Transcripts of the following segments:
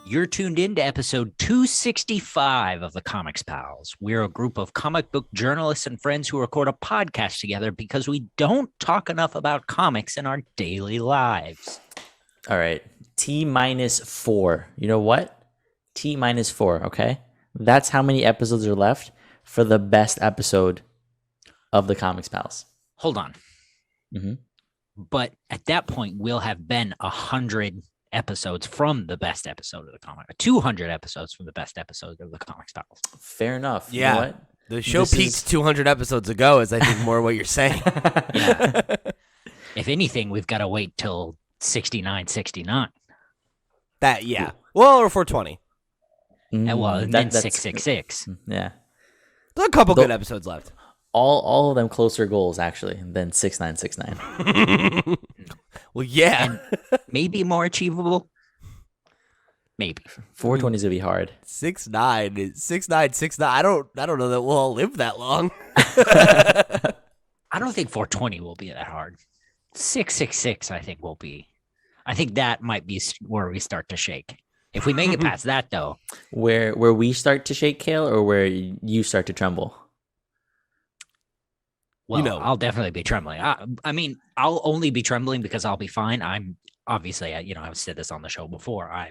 You're tuned in to episode 265 of the Comics Pals. We're a group of comic book journalists and friends who record a podcast together because we don't talk enough about comics in our daily lives. All right. T-4. You know what? T-4, okay? That's how many episodes are left for the best episode of the Comics Pals. Hold on. Mm-hmm. But at that point, we'll have been 100 episodes from the best episode of the comic, 200 episodes from the best episode of the Comics Pals. Fair enough. Yeah. You know what? The show peaked 200 episodes ago is, I think, more what you're saying. Yeah. If anything, we've got to wait till 69. That, yeah. Well, or 420. And then 666. Yeah. There's a couple good episodes left. All of them closer goals, actually, than 6969. Well, yeah. And maybe more achievable. Maybe 420 is gonna be hard. 6'9". I don't know that we'll all live that long. I don't think 420 will be that hard. 666, I think, will be. I think that might be where we start to shake. If we make it past that, though. Where we start to shake, Cale, or where you start to tremble? Well, I'll definitely be trembling. I mean, I'll only be trembling because I'll be fine. I'm obviously, I've said this on the show before. I'm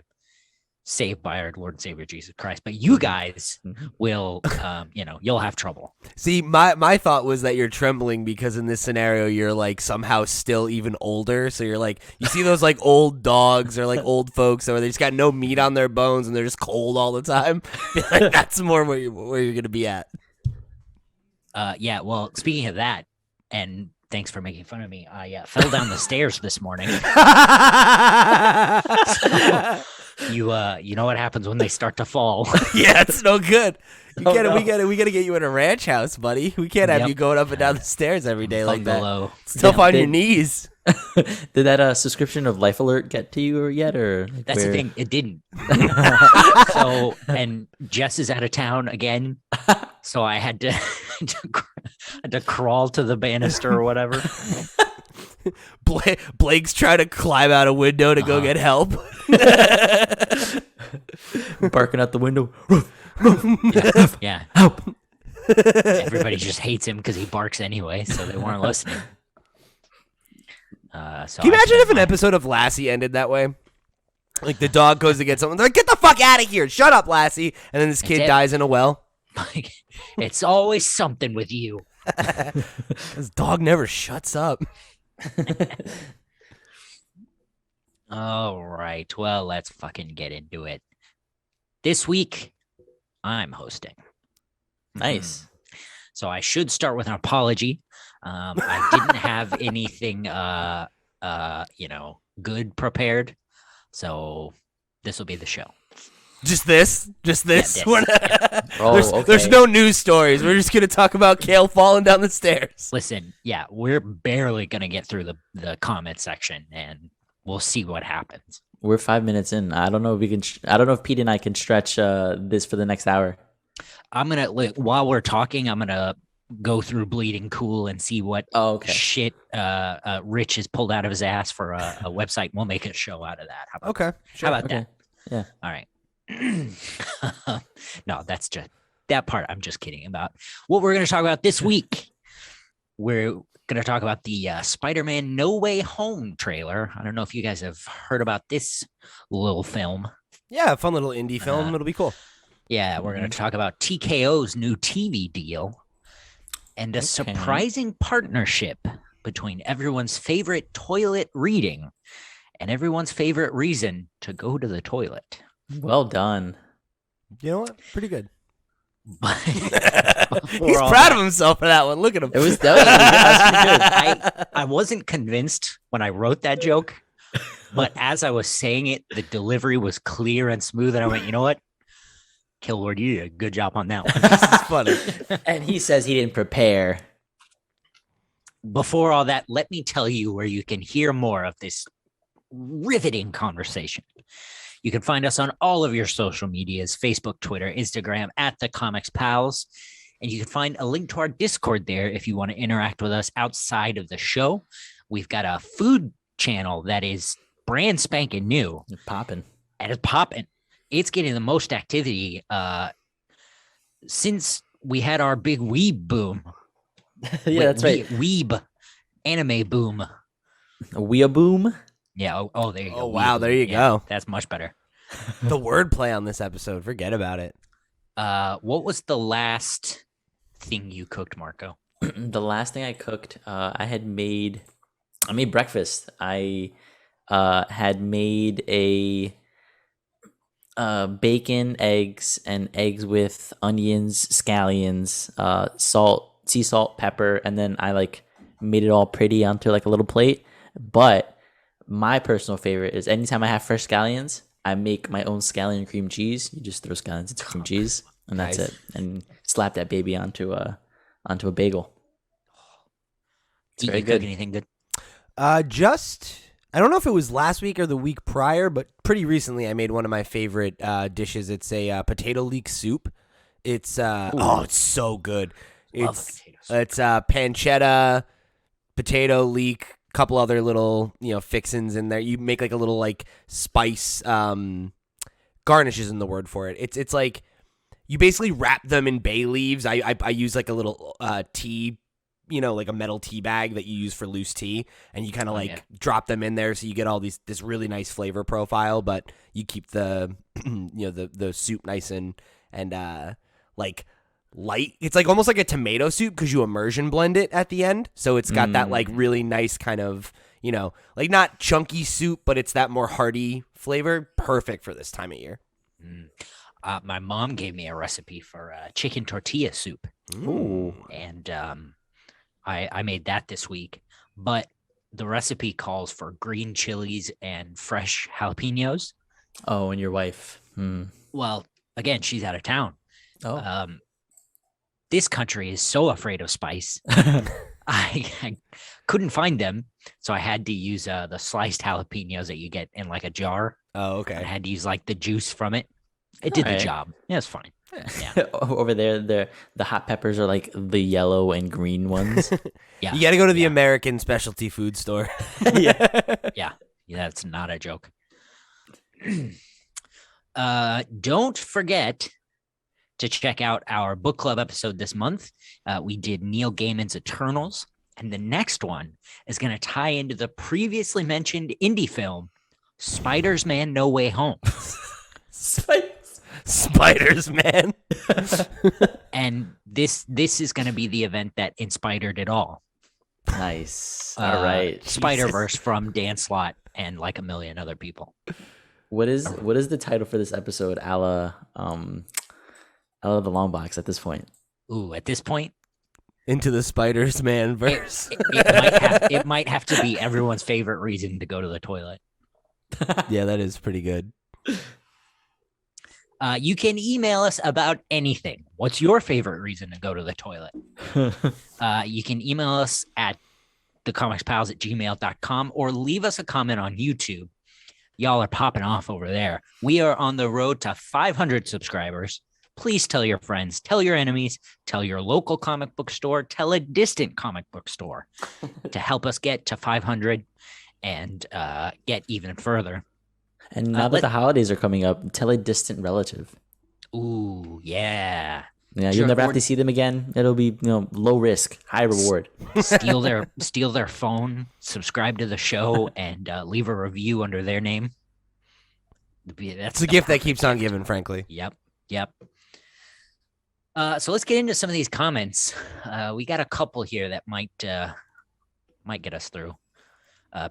saved by our Lord and Savior Jesus Christ. But you guys will, you'll have trouble. See, my thought was that you're trembling because in this scenario, you're like somehow still even older. So you're like, you see those like old dogs or like old folks where they just got no meat on their bones and they're just cold all the time. Like, that's more where you're going to be at. Yeah, well, speaking of that, and thanks for making fun of me, I fell down the stairs this morning. So, you know what happens when they start to fall. Yeah, it's no good. We gotta get you in a ranch house, buddy. We can't have you going up and down the stairs every day like that. It's tough on your knees. Did that subscription of Life Alert get to you yet, or that's the thing? It didn't. So, and Jess is out of town again, so I had to crawl to the banister or whatever. Blake's trying to climb out a window to go get help. Barking out the window. Yeah. Help. Everybody just hates him because he barks anyway, so they weren't listening. So can you imagine if an episode of Lassie ended that way? Like the dog goes to get someone, they're like, get the fuck out of here! Shut up, Lassie! And then this kid dies in a well. It's always something with you. This dog never shuts up. All right, well, let's fucking get into it. This week, I'm hosting. Nice. So I should start with an apology. I didn't have anything, good prepared. So this will be the show. Just this? Yeah, this. There's no news stories. We're just going to talk about Cale falling down the stairs. Listen, yeah, we're barely going to get through the comment section, and we'll see what happens. We're 5 minutes in. I don't know if we can. I don't know if Pete and I can stretch this for the next hour. I'm gonna while we're talking, I'm gonna go through Bleeding Cool and see what shit Rich has pulled out of his ass for a website. We'll make a show out of that. How about that? Yeah. All right. No, that's just that part. I'm just kidding about what we're going to talk about this week. We're going to talk about the Spider-Man No Way Home trailer. I don't know if you guys have heard about this little film. Yeah, a fun little indie film. It'll be cool. Yeah, we're going to talk about TKO's new TV deal and a surprising partnership between everyone's favorite toilet reading and everyone's favorite reason to go to the toilet. Well done. You know what? Pretty good. He's He's proud of himself for that one. Look at him. It was pretty good. I wasn't convinced when I wrote that joke, but as I was saying it, the delivery was clear and smooth, and I went, you know what? Killward, you did a good job on that one. This is funny. And he says he didn't prepare. Before all that, let me tell you where you can hear more of this riveting conversation. You can find us on all of your social medias, Facebook, Twitter, Instagram, at The Comics Pals. And you can find a link to our Discord there if you want to interact with us outside of the show. We've got a food channel that is brand spanking new. Popping. And it's popping. it's getting the most activity since we had our big weeb boom. Yeah, that's right. Weeb anime boom. A weeaboom. Yeah. Oh, there you go. Oh, wow, Weeb there boom. you Yeah, go. that's much better. The wordplay on this episode, forget about it. What was the last thing you cooked, Marco? The last thing I cooked, I made breakfast. I had made a bacon, eggs, and eggs with onions, scallions, salt, sea salt, pepper, and then I like made it all pretty onto like a little plate. But my personal favorite is anytime I have fresh scallions, I make my own scallion cream cheese. You just throw scallions into cream cheese, and that's Nice. it. And slap that baby onto a bagel. It's very You cook good. anything good? I don't know if it was last week or the week prior, but pretty recently I made one of my favorite dishes. It's a potato leek soup. It's it's so good. Love It's potatoes. it's pancetta, potato leek, couple other little fixins in there. You make like a little like spice garnish isn't the word for it. It's like you basically wrap them in bay leaves. I use like a little tea, like a metal tea bag that you use for loose tea, and you kind of drop them in there, so you get all this really nice flavor profile, but you keep the the soup nice and like light. It's like almost like a tomato soup because you immersion blend it at the end, so it's got that like really nice kind of like not chunky soup, but it's that more hearty flavor. Perfect for this time of year. My mom gave me a recipe for chicken tortilla soup. Ooh. And I made that this week, but the recipe calls for green chilies and fresh jalapenos. Oh, and your wife. Well, again, she's out of town. Oh. This country is so afraid of spice. I couldn't find them, so I had to use the sliced jalapenos that you get in like a jar. Oh, I okay. had to use like the juice from it. It did the Alright. job. Yeah, it's fine. Yeah. Over there, the hot peppers are like the yellow and green ones. Yeah. You got to go to the American specialty food store. Yeah, that's not a joke. Don't forget to check out our book club episode this month. We did Neil Gaiman's Eternals, and the next one is going to tie into the previously mentioned indie film, Spider-Man No Way Home. Spiders, man. And this is going to be the event that inspired it all. Nice. All right. Spider-Verse from Dan Slott and like a million other people. What is the title for this episode? A la the long box at this point. Ooh, at this point, Into the Spiders Man verse. it might have to be everyone's favorite reason to go to the toilet. Yeah, that is pretty good. You can email us about anything. What's your favorite reason to go to the toilet? You can email us at thecomicspals@gmail.com or leave us a comment on YouTube. Y'all are popping off over there. We are on the road to 500 subscribers. Please tell your friends, tell your enemies, tell your local comic book store, tell a distant comic book store to help us get to 500 and get even further. And now that the holidays are coming up, tell a distant relative. Ooh, yeah. Yeah, Sure, you'll never or- have to see them again. It'll be low risk, high reward. Steal their phone, subscribe to the show, and leave a review under their name. That's It's a gift that keeps on giving, frankly. Yep. So let's get into some of these comments. We got a couple here that might get us through.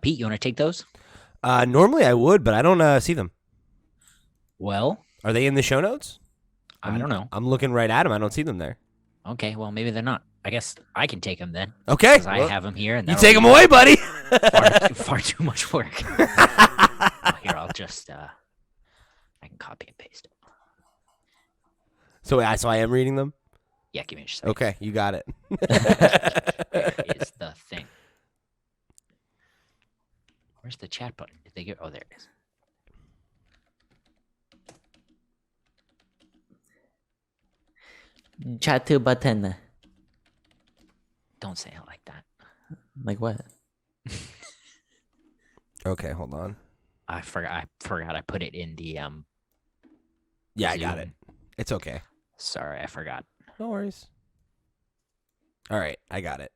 Pete, you want to take those? Normally I would, but I don't see them. Well, Are they in the show notes? I don't know. I'm looking right at them. I don't see them there. Okay, well maybe they're not. I guess I can take them then. Okay. 'Cause I have them here, and You that'll take be them away, buddy. far too much work. Here, I'll just I can copy and paste it. So I am reading them? Yeah, give me a second. Okay, you got it. There is the thing. Where's the chat button? Did they get? Oh, there it is. Chat button. Don't say it like that. Like what? Okay, hold on. I forgot I put it in the Yeah, I got it. It's okay. Sorry, I forgot. No worries. All right, I got it.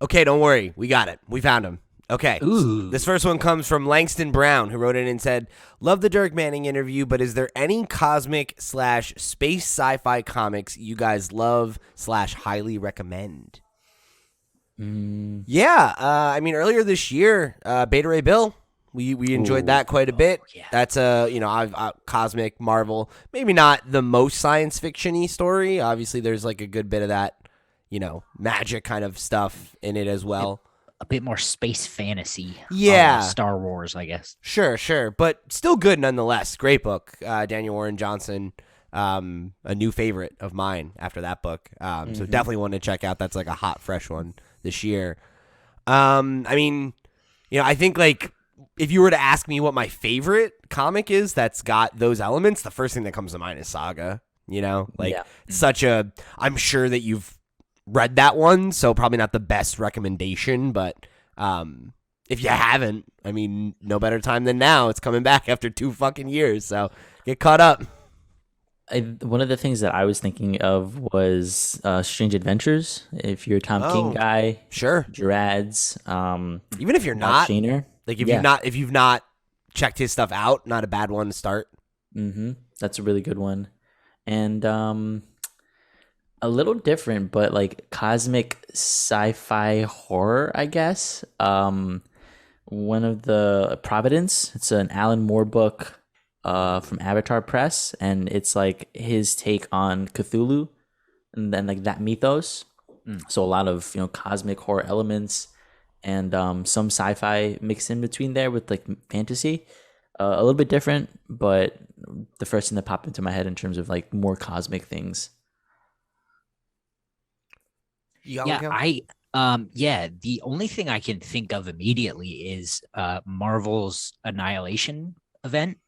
Okay, don't worry. We got it. We found him. Okay. Ooh. This first one comes from Langston Brown, who wrote in and said, "Love the Dirk Manning interview, but is there any cosmic/space sci-fi comics you guys love / highly recommend?" Yeah, I mean, earlier this year, Beta Ray Bill, we enjoyed that quite a bit. Yeah. That's a cosmic Marvel, maybe not the most science fiction-y story. Obviously, there's like a good bit of that, magic kind of stuff in it as well. A bit more space fantasy. Yeah. Star Wars, I guess. Sure, but still good nonetheless. Great book, Daniel Warren Johnson. A new favorite of mine after that book. So definitely one to check out. That's like a hot, fresh one this year. I mean, I think like if you were to ask me what my favorite comic is that's got those elements, the first thing that comes to mind is Saga. I'm sure that you've read that one, so probably not the best recommendation, but if you haven't, I mean, no better time than now. It's coming back after 2 fucking years, so get caught up. One of the things that I was thinking of was Strange Adventures. If you're a Tom King guy, sure. Gerads, even if you're not, Shaner, like if you've not checked his stuff out, not a bad one to start. That's a really good one, and a little different, but like cosmic sci-fi horror, I guess. One of the Providence. It's an Alan Moore book. From Avatar Press, and it's like his take on Cthulhu, and then like that mythos. So a lot of cosmic horror elements, and some sci-fi mixed in between there with like fantasy. A little bit different, but the first thing that popped into my head in terms of like more cosmic things. The only thing I can think of immediately is Marvel's Annihilation event.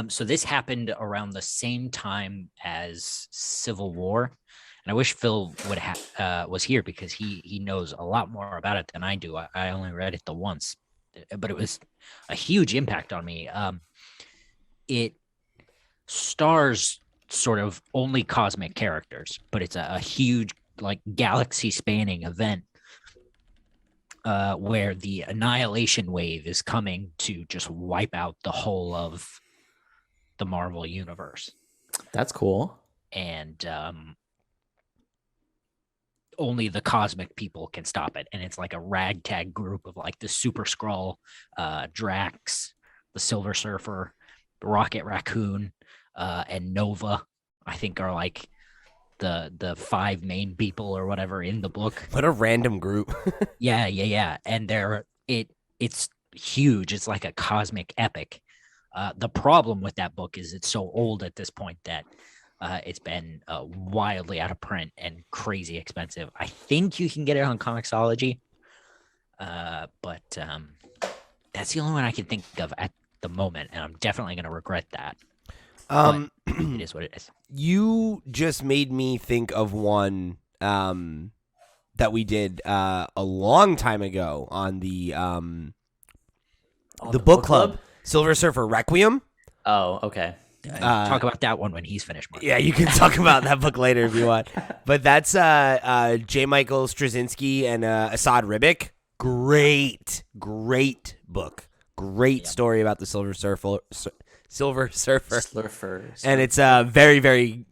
So this happened around the same time as Civil War, and I wish Phil would was here because he knows a lot more about it than I do. I only read it the once, but it was a huge impact on me. It stars sort of only cosmic characters, but it's a huge like galaxy spanning event where the annihilation wave is coming to just wipe out the whole of the Marvel universe. That's cool. And only the cosmic people can stop it. And it's like a ragtag group of like the Super Skrull, Drax, the Silver Surfer, Rocket Raccoon, and Nova, I think are like the 5 main people or whatever in the book. What a random group. Yeah. And it's huge. It's like a cosmic epic. The problem with that book is it's so old at this point that it's been wildly out of print and crazy expensive. I think you can get it on Comixology, but that's the only one I can think of at the moment, and I'm definitely going to regret that. It is what it is. You just made me think of one that we did a long time ago on the book club. Silver Surfer Requiem. Oh, okay. Talk about that one when he's finished. Mark. Yeah, you can talk about that book later if you want. But that's J. Michael Straczynski and Asad Ribic. Great book. Great story about the Silver Surfer. Slurfers. And it's a very, very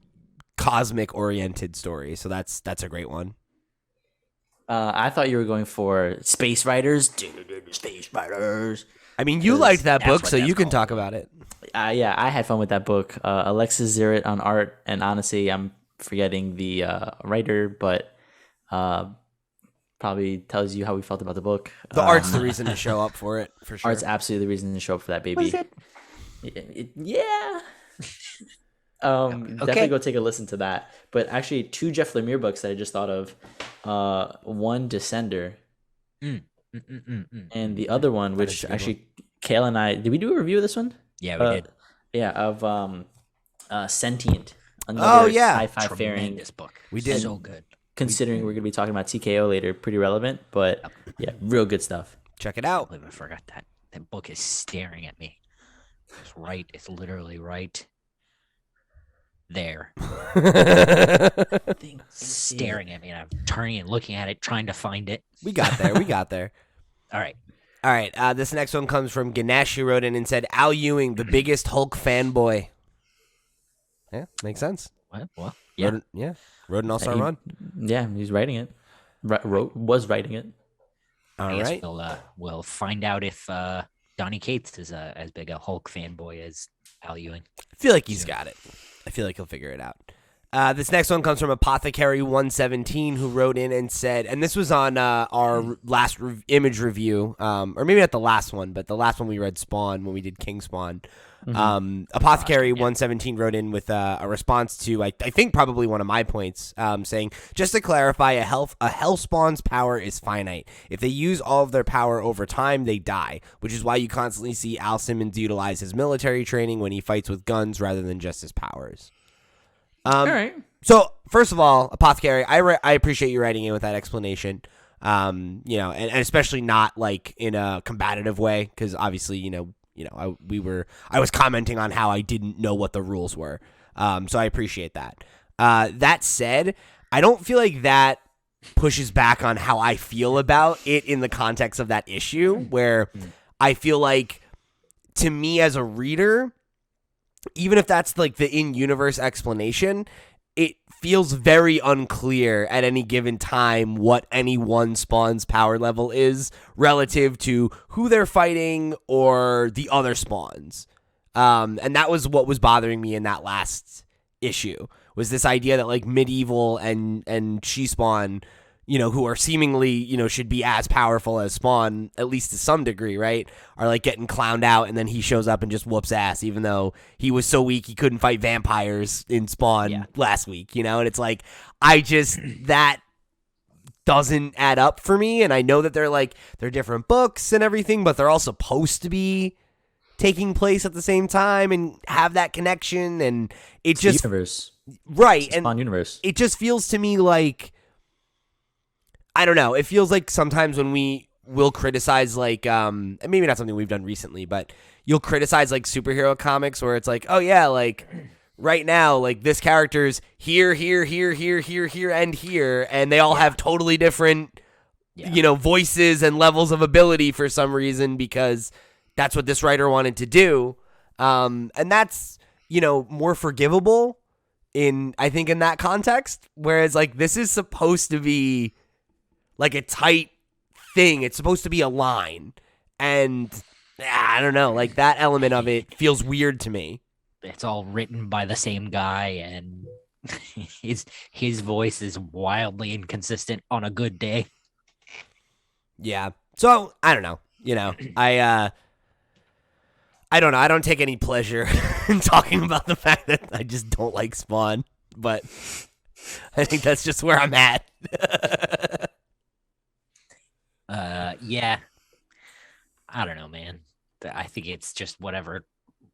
cosmic oriented story. So that's a great one. I thought you were going for Space Riders. Space Riders. I mean, you liked that book, so you can talk about it. Yeah, I had fun with that book. Alexis Zirrit on art, and honestly, I'm forgetting the writer, but probably tells you how we felt about the book. The art's the reason to show up for it, for sure. Art's absolutely the reason to show up for that baby. Was it? Yeah. Definitely go take a listen to that. But actually, 2 Jeff Lemire books that I just thought of. One, Descender. And the other one, which actually Cale and I, did we do a review of this one? Yeah, we did. Yeah, of Sentient. Sci-fi fairing this book. We did. So good. Considering we're going to be talking about TKO later, pretty relevant, but yeah, real good stuff. Check it I out. believe I forgot that. That book is staring at me. It's right. It's literally right there, staring at me, and I'm turning and looking at it, trying to find it. We got there. We got there. All right. All right. This next one comes from Ganesh, who wrote in and said, Al Ewing, the biggest Hulk fanboy. Yeah, makes sense. What? Well, yeah. Wrote an all-star run. Yeah, he's writing it. Was writing it. All right. We'll find out if Donnie Cates is as big a Hulk fanboy as Al Ewing. I feel like he's got it. I feel like he'll figure it out. This next one comes from Apothecary117, who wrote in and said, and this was on our last image review, or maybe not the last one, but the last one we read Spawn when we did King Spawn. Apothecary117 wrote in with a response to, I think, probably one of my points, saying, just to clarify, a Hellspawn's power is finite. If they use all of their power over time, they die, which is why you constantly see Al Simmons utilize his military training when he fights with guns rather than just his powers. All right. So, first of all, Apothecary, I appreciate you writing in with that explanation. And especially not like in a combative way, because obviously, I was commenting on how I didn't know what the rules were. So I appreciate that. That said, I don't feel like that pushes back on how I feel about it in the context of that issue, where I feel like, to me as a reader, even if that's like the in-universe explanation, it feels very unclear at any given time what any one Spawn's power level is relative to who they're fighting or the other Spawns. And that was what was bothering me in that last issue, was this idea that like Medieval and She-Spawn, who are seemingly, should be as powerful as Spawn, at least to some degree, right, are like getting clowned out, and then he shows up and just whoops ass, even though he was so weak he couldn't fight vampires in Spawn last week, and it's like, that doesn't add up for me, and I know that they're different books and everything, but they're all supposed to be taking place at the same time and have that connection, and it's just universe. Right, it's Spawn universe. It just feels to me like, I don't know. It feels like sometimes when we will criticize, like, and maybe not something we've done recently, but you'll criticize like superhero comics where it's like, oh yeah, like right now, like this character's here, and here, and they all have totally different, voices and levels of ability for some reason, because that's what this writer wanted to do. And that's, more forgivable I think in that context. Whereas like this is supposed to be like a tight thing. It's supposed to be a line. And I don't know, like that element of it feels weird to me. It's all written by the same guy, and his voice is wildly inconsistent on a good day. Yeah. So I don't know. I don't know. I don't take any pleasure in talking about the fact that I just don't like Spawn, but I think that's just where I'm at. Yeah. I don't know, man. I think it's just whatever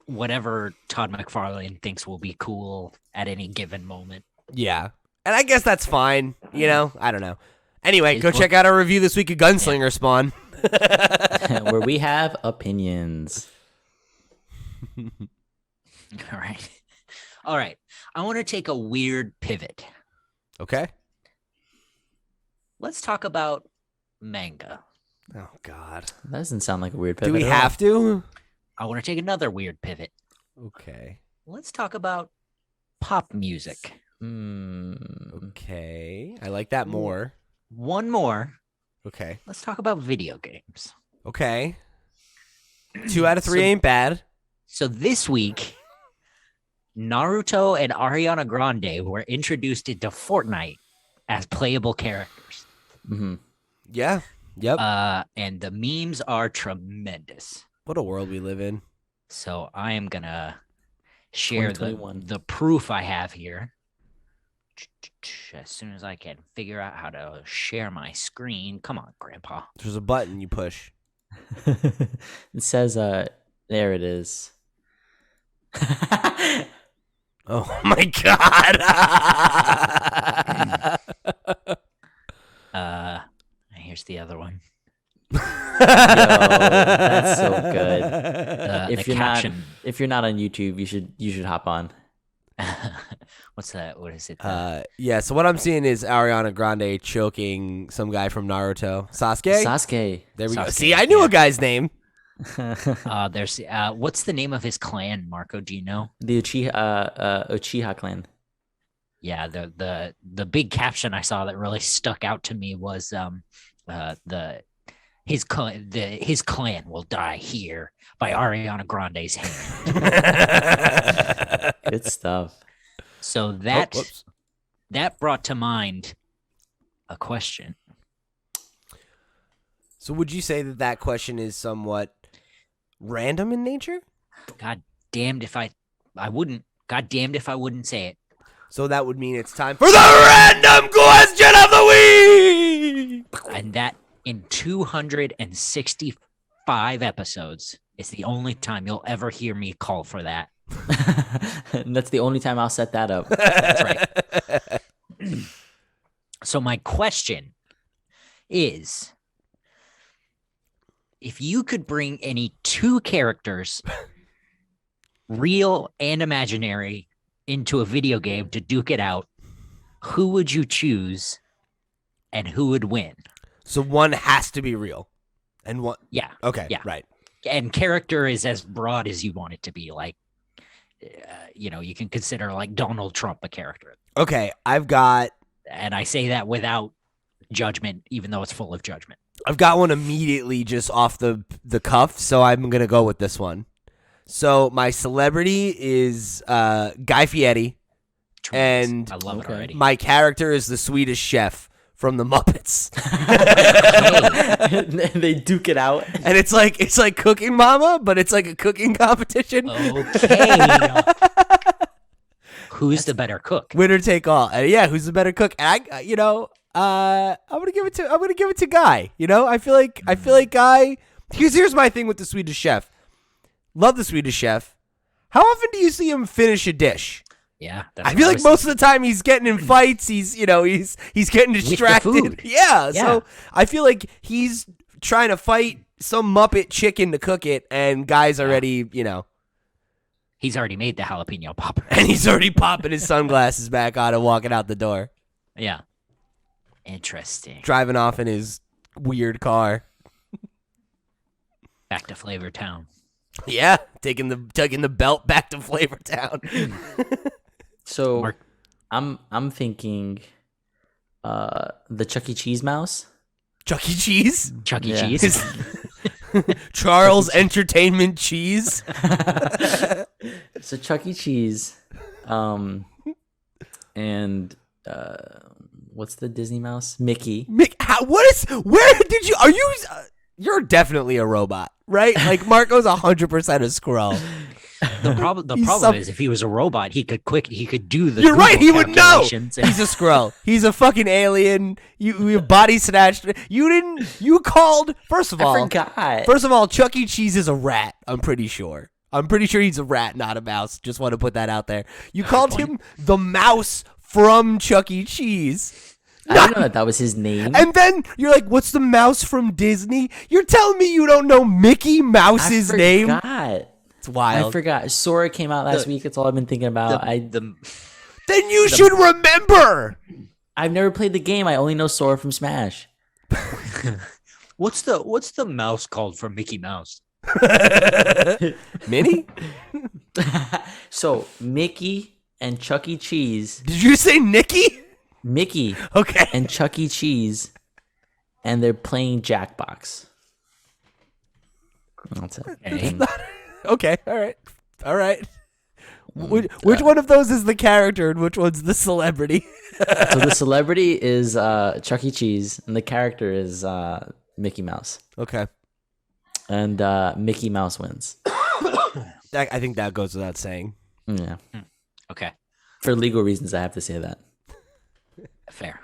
Todd McFarlane thinks will be cool at any given moment. Yeah. And I guess that's fine. I don't know. Anyway, go check out our review this week of Gunslinger Spawn. Where we have opinions. All right. I want to take a weird pivot. Okay. Let's talk about manga. Oh, God. That doesn't sound like a weird pivot. Do we have to? I want to take another weird pivot. Okay. Let's talk about pop music. Okay. I like that more. One more. Okay. Let's talk about video games. Okay. 2 out of 3 ain't bad. So this week, Naruto and Ariana Grande were introduced into Fortnite as playable characters. Mm-hmm. Yeah. Yep. And the memes are tremendous. What a world we live in. So I am going to share the proof I have here as soon as I can figure out how to share my screen. Come on, Grandpa. There's a button you push. It says, there it is. Oh my God. Here's the other one. that's so good. The caption. If you're not on YouTube, you should hop on. What's that? What is it? Yeah, so what I'm seeing is Ariana Grande choking some guy from Naruto. Sasuke? There we go. Sasuke, See, I knew a guy's name. There's what's the name of his clan, Marco? Do you know? The Uchiha clan. Yeah, the big caption I saw that really stuck out to me was his clan will die here by Ariana Grande's hand. Good stuff. So that brought to mind a question. So would you say that question is somewhat random in nature? God damned if I wouldn't. God damned if I wouldn't say it. So that would mean it's time for the random question of the week. And that in 265 episodes is the only time you'll ever hear me call for that. And that's the only time I'll set that up. That's right. So my question is, if you could bring any two characters, real and imaginary, into a video game to duke it out, who would you choose and who would win? So one has to be real. And one Yeah. Okay, Yeah. right. And character is as broad as you want it to be. Like, you can consider like Donald Trump a character. Okay, I've got And I say that without judgment, even though it's full of judgment. one immediately just off the cuff, so I'm going to go with this one. So my celebrity is Guy Fieri, Tremendous. and I love it already. my character is the Swedish chef from the Muppets. They duke it out. And it's like Cooking Mama, but it's like a cooking competition. Okay. Who's the better cook? Winner take all. And yeah, who's the better cook? And I'm gonna give it to Guy. I feel like Guy. Because here's my thing with the Swedish chef. Love the Swedish chef. How often do you see him finish a dish? Yeah, I feel like most of the time he's getting in fights. He's getting distracted. food. Yeah, so I feel like he's trying to fight some Muppet chicken to cook it, and Guy's already, he's already made the jalapeno popper. and he's already popping his sunglasses back on and walking out the door, Yeah. Interesting. driving off in his weird car. Back to Flavor Town. Yeah, taking the belt back to Flavor Town. So Mark- I'm thinking the Chuck E. Cheese mouse. Chuck E. Cheese, Chuck E. Yeah. Cheese. Charles Entertainment Cheese. So Chuck E. Cheese, and what's the Disney mouse? Mickey. You're definitely a robot, right? Like Marco's 100% a scroll. The problem is if he was a robot, he could do the You're right, Google he would know. calculations and- He's a scroll. He's a fucking alien. You body snatched. You called, first of I all. forgot. First of all, Chuck E. Cheese is a rat, I'm pretty sure. He's a rat, not a mouse. Just want to put that out there. You called him the mouse from Chuck E. Cheese. I didn't know that was his name. And then you're like, what's the mouse from Disney? You're telling me you don't know Mickey Mouse's name? I forgot. It's wild. I forgot. Sora came out last week. That's all I've been thinking about. Then you should remember. I've never played the game. I only know Sora from Smash. What's the mouse called from Mickey Mouse? Minnie? So Mickey and Chuck E. Cheese. Did you say Nikki? Mickey Okay. and Chuck E. Cheese, and they're playing Jackbox. That's it. Okay. Okay. All right. Which one of those is the character and which one's the celebrity? So the celebrity is Chuck E. Cheese, and the character is Mickey Mouse. Okay. And Mickey Mouse wins. I think that goes without saying. Yeah. Okay. For legal reasons, I have to say that. Fair.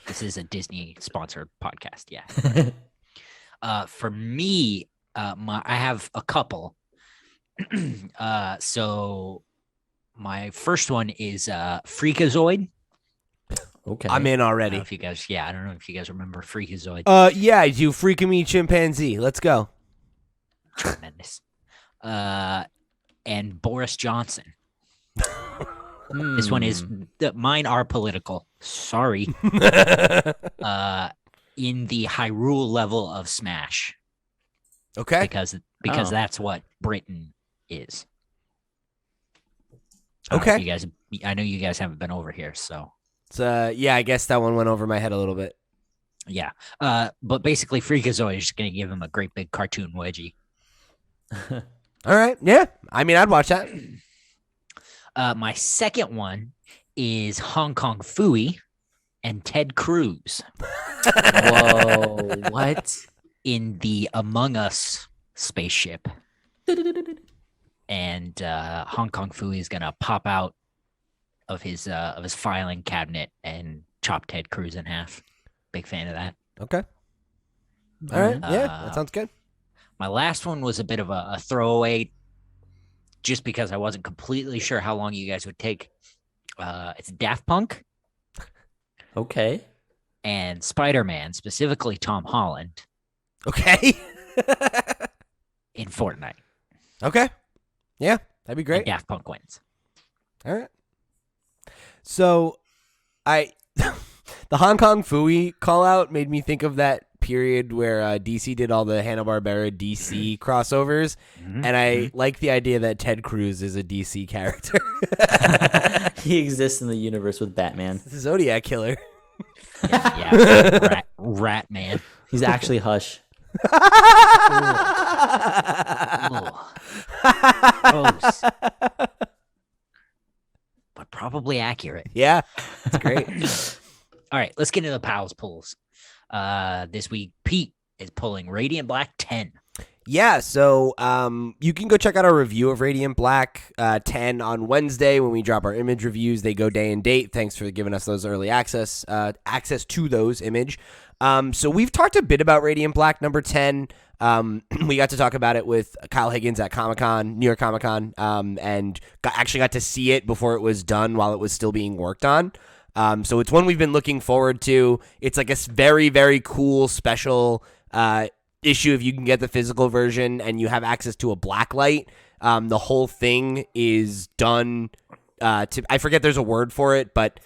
This is a Disney sponsored podcast. Yeah. For me, I have a couple. So my first one is Freakazoid. Okay. I'm in I don't know already. if you guys, I don't know if you guys remember Freakazoid. Yeah, I do. Freaking me chimpanzee. Let's go. Tremendous. And Boris Johnson. This one is mine are political. Sorry. In the Hyrule level of Smash. Okay. Because that's what Britain is. Okay. You guys, I know you guys haven't been over here, so. Yeah, I guess that one went over my head a little bit. Yeah. But basically, Freakazoid is just going to give him a great big cartoon wedgie. All right. Yeah. I mean, I'd watch that. My second one is Hong Kong Phooey and Ted Cruz. Whoa! What? In the Among Us spaceship. And Hong Kong Phooey is gonna pop out of his filing cabinet and chop Ted Cruz in half. Big fan of that. Okay. All right. Yeah, that sounds good. My last one was a bit of a throwaway, just because I wasn't completely sure how long you guys would take. It's Daft Punk. Okay. And Spider-Man, specifically Tom Holland. Okay. In Fortnite. Okay. Yeah, that'd be great. And Daft Punk wins. All right. So, the Hong Kong Phooey call out made me think of that period where DC did all the Hanna-Barbera DC crossovers, and I like the idea that Ted Cruz is a DC character. He exists in the universe with Batman. The Zodiac Killer. Yeah. Rat Man. He's actually Hush. Gross. But probably accurate. Yeah, that's great. All right, let's get into the pals pulls. This week, Pete is pulling Radiant Black 10. Yeah, so you can go check out our review of Radiant Black 10 on Wednesday when we drop our image reviews. They go day and date. Thanks for giving us those early access to those image. So we've talked a bit about Radiant Black number 10. We got to talk about it with Kyle Higgins at Comic-Con, New York Comic-Con, and actually got to see it before it was done while it was still being worked on. So it's one we've been looking forward to. It's like a very, very cool special issue if you can get the physical version and you have access to a blacklight. The whole thing is done I forget there's a word for it, but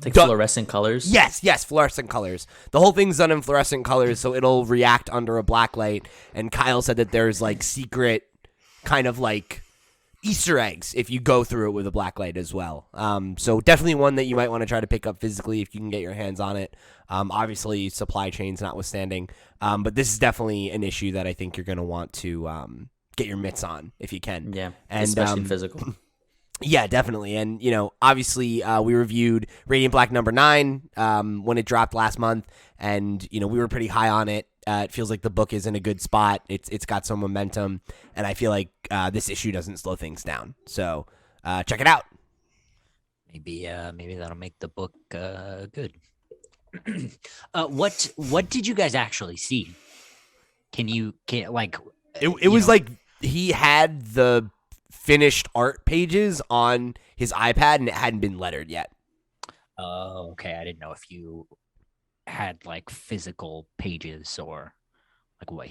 like fluorescent colors? Yes, fluorescent colors. The whole thing's done in fluorescent colors, so it'll react under a blacklight. And Kyle said that there's like secret kind of like Easter eggs if you go through it with a blacklight as well. So definitely one that you might want to try to pick up physically if you can get your hands on it. Obviously, supply chains notwithstanding. But this is definitely an issue that I think you're going to want to get your mitts on if you can. Yeah, and especially physical. Yeah, definitely. And, obviously we reviewed Radiant Black number 9 when it dropped last month. And, we were pretty high on it. It feels like the book is in a good spot. It's got some momentum. And I feel like this issue doesn't slow things down. So check it out. Maybe that'll make the book good. What did you guys actually see? It was like he had the finished art pages on his iPad and it hadn't been lettered yet. Oh, okay. I didn't know if you had like physical pages or like what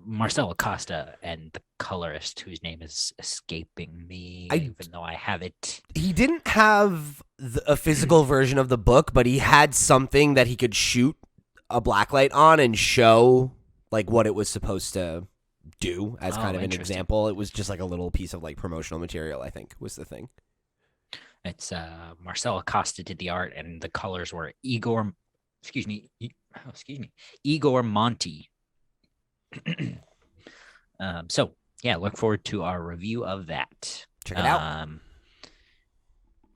Marcelo Acosta and the colorist whose name is escaping me, even though I have it. He didn't have a physical version of the book, but he had something that he could shoot a blacklight on and show like what it was supposed to do as kind of an example. It was just like a little piece of like promotional material, I think was the thing. It's Marcelo Acosta did the art and the colors were Igor Monti. So yeah, look forward to our review of that. Check it out.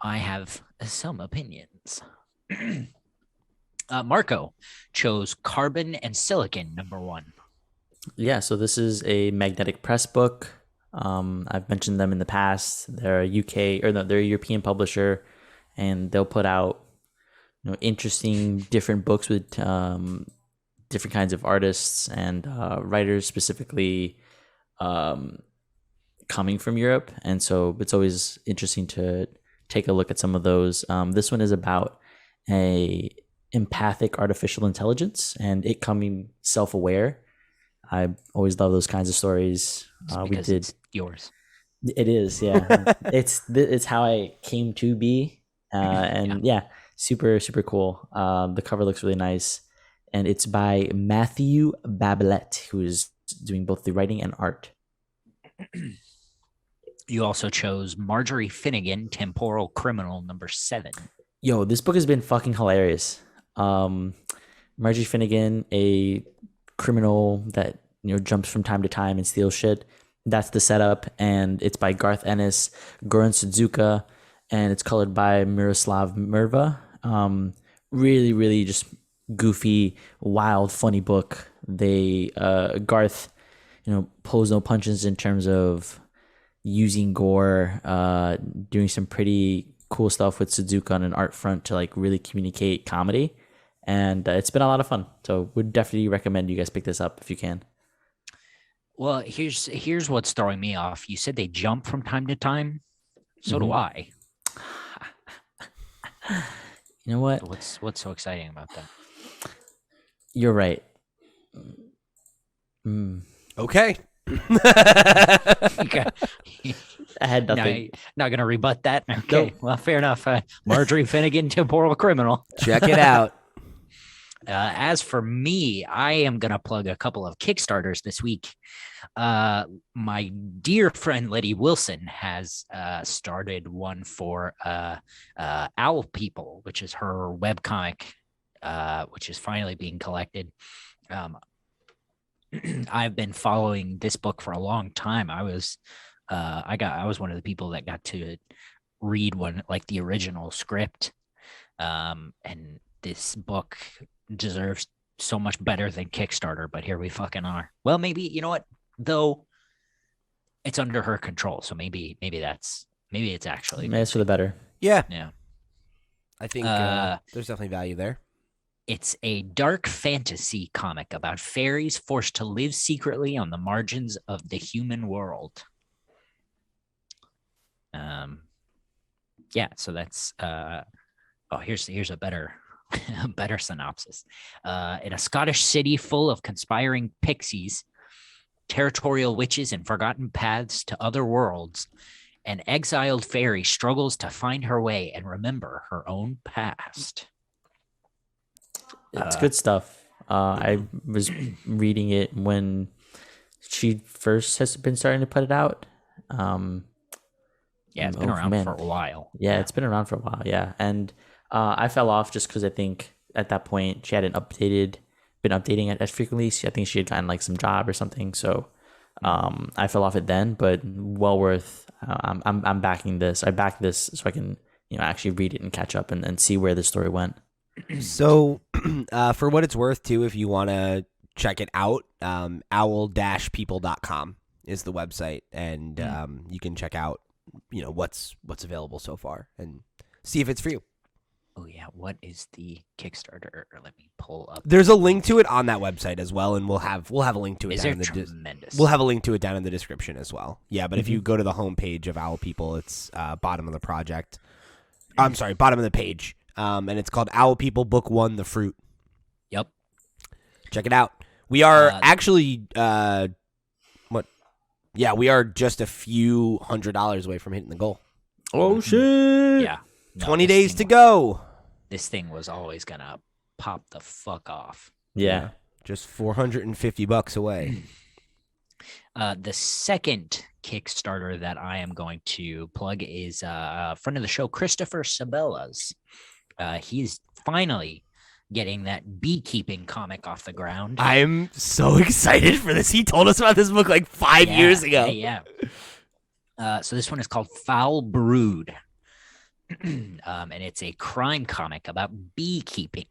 I have some opinions. Marco chose Carbon and Silicon number 1. Yeah, so this is a magnetic press book. I've mentioned them in the past. They're they're a European publisher, and they'll put out interesting different books with different kinds of artists and writers specifically coming from Europe. And so it's always interesting to take a look at some of those. This one is about a empathic artificial intelligence and it coming self-aware. I always love those kinds of stories. It's yours. It is, yeah. It's how I came to be, and yeah, super super cool. The cover looks really nice, and it's by Matthew Babelet, who is doing both the writing and art. You also chose Marjorie Finnegan, Temporal Criminal #7. Yo, this book has been fucking hilarious. Marjorie Finnegan, a criminal that jumps from time to time and steals shit. That's the setup, and it's by Garth Ennis, Goran Sudzuka, and it's colored by Miroslav Merva. Really, really just goofy, wild, funny book. They Garth, pulls no punches in terms of using gore, doing some pretty cool stuff with Suzuka on an art front to like really communicate comedy, and it's been a lot of fun. So would definitely recommend you guys pick this up if you can. Well, here's what's throwing me off. You said they jump from time to time. So do I. You know what? What's so exciting about that? You're right. Okay. I had nothing. Not going to rebut that. Okay. Nope. Well, fair enough. Marjorie Finnegan, Temporal Criminal. Check it out. As for me, I am going to plug a couple of Kickstarters this week. My dear friend Letty Wilson has started one for Owl People, which is her webcomic, which is finally being collected. I've been following this book for a long time. I was one of the people that got to read the original script, and this book deserves so much better than Kickstarter, but here we fucking are. Well, maybe, you know what, though, it's under her control, so maybe it's actually maybe it's for the better. Yeah I think there's definitely value there. It's a dark fantasy comic about fairies forced to live secretly on the margins of the human world. So that's here's a better better synopsis. In a Scottish city full of conspiring pixies, territorial witches, and forgotten paths to other worlds, an exiled fairy struggles to find her way and remember her own past. It's good stuff. I was reading it when she first has been starting to put it out. It's been around for a while. Yeah, it's been around for a while. Yeah, and I fell off just because I think at that point she hadn't been updating it as frequently. I think she had gotten like some job or something. So I fell off it then, but well worth. I'm backing this. I backed this so I can actually read it and catch up and see where the story went. So for what it's worth too, if you want to check it out, owl-people.com is the website, and you can check out what's available so far and see if it's for you. Oh yeah, what is the Kickstarter? Let me pull up. There's a link to it on that website as well, and we'll have a link to it. Tremendous? We'll have a link to it down in the description as well. Yeah, but if you go to the homepage of Owl People, it's bottom of the project. I'm sorry, bottom of the page. And it's called Owl People Book 1, The Fruit. Yep. Check it out. We are actually we are just a few $100 away from hitting the goal. Oh shit. Yeah. No, 20 days to go. This thing was always gonna pop the fuck off. Yeah. Just $450 away. The second Kickstarter that I am going to plug is a friend of the show, Christopher Sabella's. He's finally getting that beekeeping comic off the ground. I'm so excited for this. He told us about this book like 5 years ago. Yeah. So this one is called Foul Brood. And it's a crime comic about beekeeping.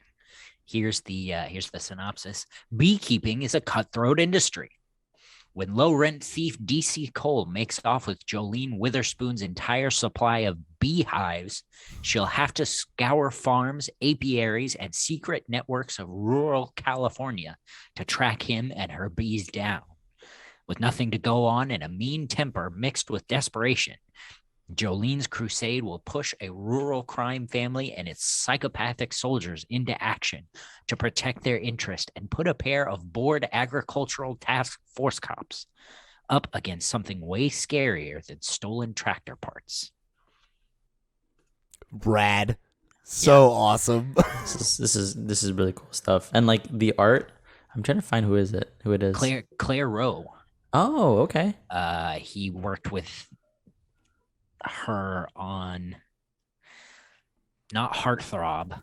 Here's the synopsis. Beekeeping is a cutthroat industry. When low-rent thief DC Cole makes off with Jolene Witherspoon's entire supply of beehives, she'll have to scour farms, apiaries, and secret networks of rural California to track him and her bees down. With nothing to go on and a mean temper mixed with desperation, Jolene's crusade will push a rural crime family and its psychopathic soldiers into action to protect their interest and put a pair of bored agricultural task force cops up against something way scarier than stolen tractor parts. Rad. So awesome. This is really cool stuff. And like the art, I'm trying to find who it is. Claire Rowe. Oh, okay. He worked with her on not Heartthrob.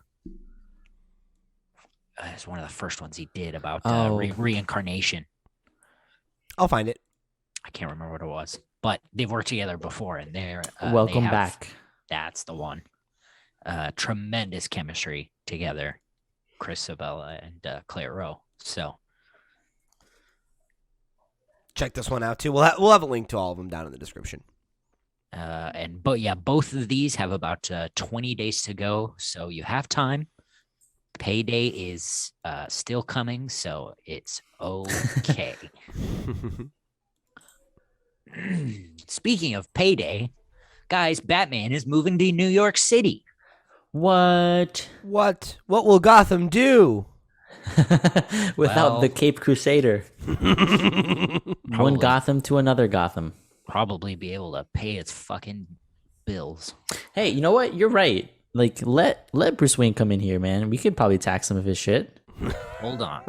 It's one of the first ones he did about reincarnation. I'll find it. I can't remember what it was, but they've worked together before, and they're Welcome Back. That's the one. Tremendous chemistry together, Chris Sabella and Claire Rowe. So check this one out too. We'll have a link to all of them down in the description. Both of these have about 20 days to go, so you have time. Payday is still coming, so it's okay. Speaking of payday, guys, Batman is moving to New York City. What? What will Gotham do without the Cape Crusader? One Gotham to another Gotham. Probably be able to pay its fucking bills. Hey, you know what? You're right. Like, let Bruce Wayne come in here, man. We could probably tax some of his shit. Hold on.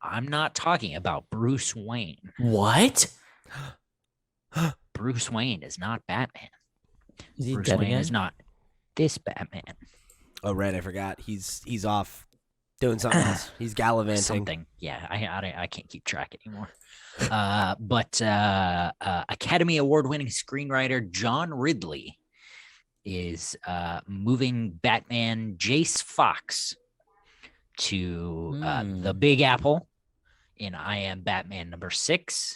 I'm not talking about Bruce Wayne. What? Bruce Wayne is not Batman. Is he Bruce dead Wayne again? is not this Batman. Oh, right. I forgot. He's off doing something else. He's gallivanting. Something. Yeah, I can't keep track anymore. But Academy Award-winning screenwriter John Ridley is moving Batman Jace Fox to the Big Apple in I Am Batman #6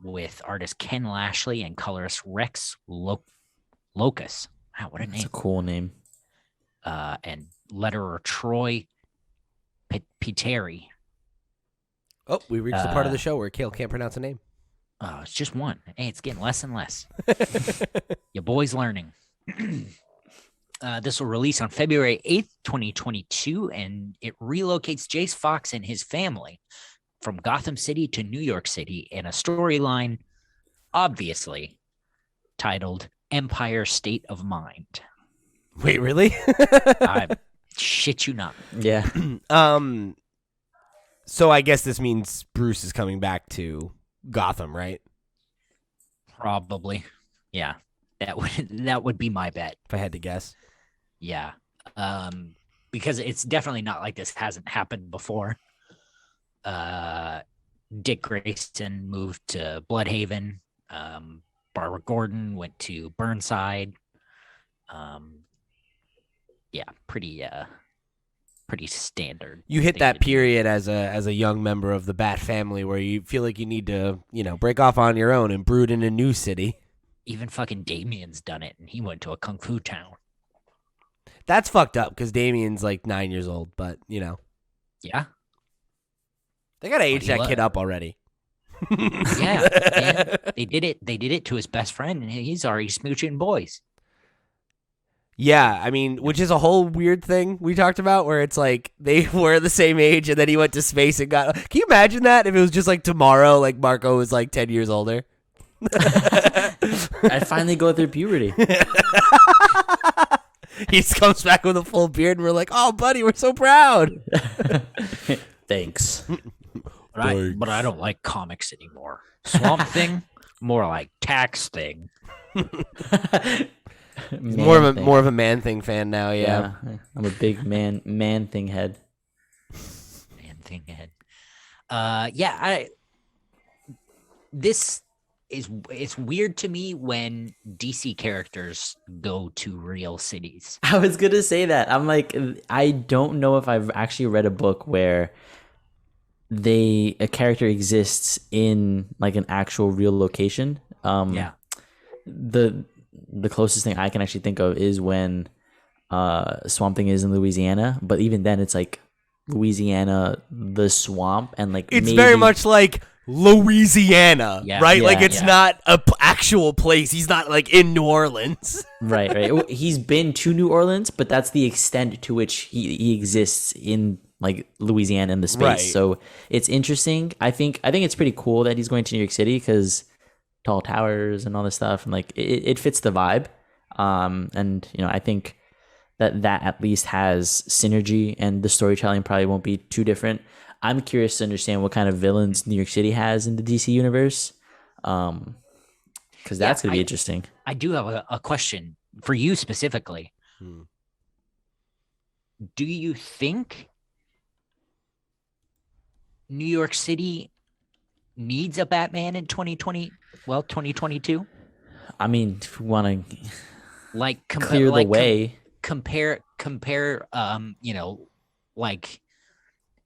with artist Ken Lashley and colorist Rex Locus. Wow, what a name. That's a cool name. And letterer Troy Peteri. Oh, we reached the part of the show where Cale can't pronounce a name. Oh, it's just one. Hey, it's getting less and less. Your boy's learning. This will release on February 8th, 2022, and it relocates Jace Fox and his family from Gotham City to New York City in a storyline, obviously, titled Empire State of Mind. Wait, really? I shit you not. Yeah. So I guess this means Bruce is coming back to Gotham, right? Probably. Yeah. That would be my bet. If I had to guess. Yeah. Because it's definitely not like this hasn't happened before. Dick Grayson moved to Bloodhaven. Barbara Gordon went to Burnside. Yeah, pretty standard. You hit that period as a young member of the Bat family where you feel like you need to, break off on your own and brood in a new city. Even fucking Damien's done it, and he went to a kung fu town. That's fucked up because Damien's like 9 years old, but Yeah. They gotta age that kid up already. Yeah, man. They did it to his best friend, and he's already smooching boys. Yeah, I mean, which is a whole weird thing we talked about where it's like they were the same age and then he went to space and got... Can you imagine that if it was just like tomorrow, like Marco was like 10 years older? I finally go through puberty. He just comes back with a full beard and we're like, oh, buddy, we're so proud. Thanks. But I don't like comics anymore. Swamp Thing, more like Tax Thing. More of a Man Thing fan now, yeah. I'm a big man thing head. Man Thing head. It's weird to me when DC characters go to real cities. I was gonna say that. I'm like, I don't know if I've actually read a book where a character exists in like an actual real location. The closest thing I can actually think of is when Swamp Thing is in Louisiana, but even then it's like Louisiana, the swamp, and like it's very much like Louisiana, Yeah. right? Yeah, Like it's yeah. not a actual place. He's not like in New Orleans. Right. He's been to New Orleans, but that's the extent to which he exists in like Louisiana in the space. Right. So it's interesting. I think it's pretty cool that he's going to New York City because tall towers and all this stuff, and like it fits the vibe. And I think that at least has synergy, and the storytelling probably won't be too different. I'm curious to understand what kind of villains New York City has in the DC universe, because that's going to be interesting. I do have a question for you specifically. Do you think New York City needs a Batman in 2022? I mean, if we want to Like clear the way. Compare like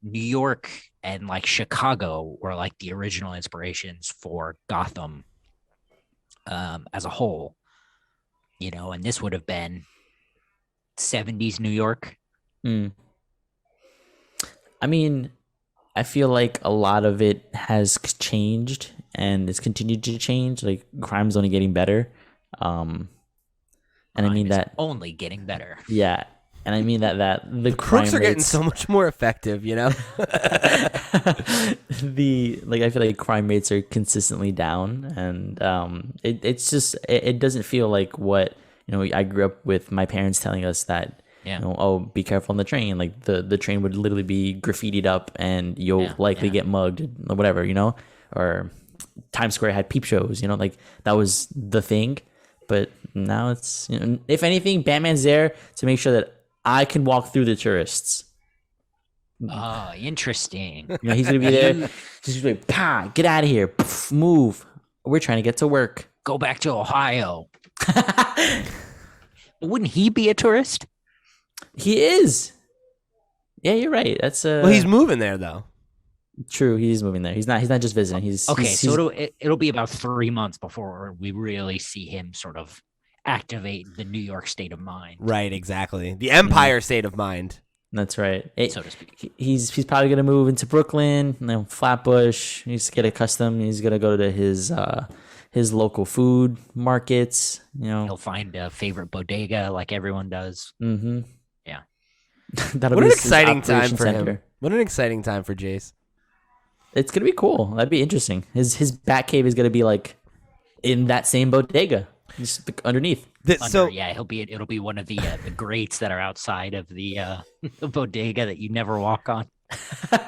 New York and like Chicago were like the original inspirations for Gotham as a whole, and this would have been 70s New York. I mean, I feel like a lot of it has changed and it's continued to change. Like crime's only getting better. And I mean that only getting better. Yeah. And I mean that the Crooks crime are getting rates, so much more effective, I feel like crime rates are consistently down, and it's just it doesn't feel like what I grew up with my parents telling us that oh, be careful on the train, like the train would literally be graffitied up and you'll likely get mugged or whatever, or Times Square had peep shows, like that was the thing. But now it's, if anything, Batman's there to make sure that I can walk through the tourists. Oh, interesting. He's gonna be there. He's gonna be like, "Pa, get out of here! Pff, move! We're trying to get to work. Go back to Ohio." Wouldn't he be a tourist? He is. Yeah, you're right. That's well, he's moving there though. True, he's moving there. He's not just visiting. He's okay. he's, So it'll be about 3 months before we really see him sort of activate the New York state of mind. Right, exactly. The Empire state of mind. That's right. So to speak. He's probably gonna move into Brooklyn, Flatbush. He's gonna get accustomed. He's gonna go to his local food markets. He'll find a favorite bodega like everyone does. Mm-hmm. Yeah. That'll What be an his exciting time operation for center. him. What an exciting time for Jace. It's gonna be cool. That'd be interesting. His Batcave is gonna be like in that same bodega, just underneath. It'll be one of the grates that are outside of the bodega that you never walk on.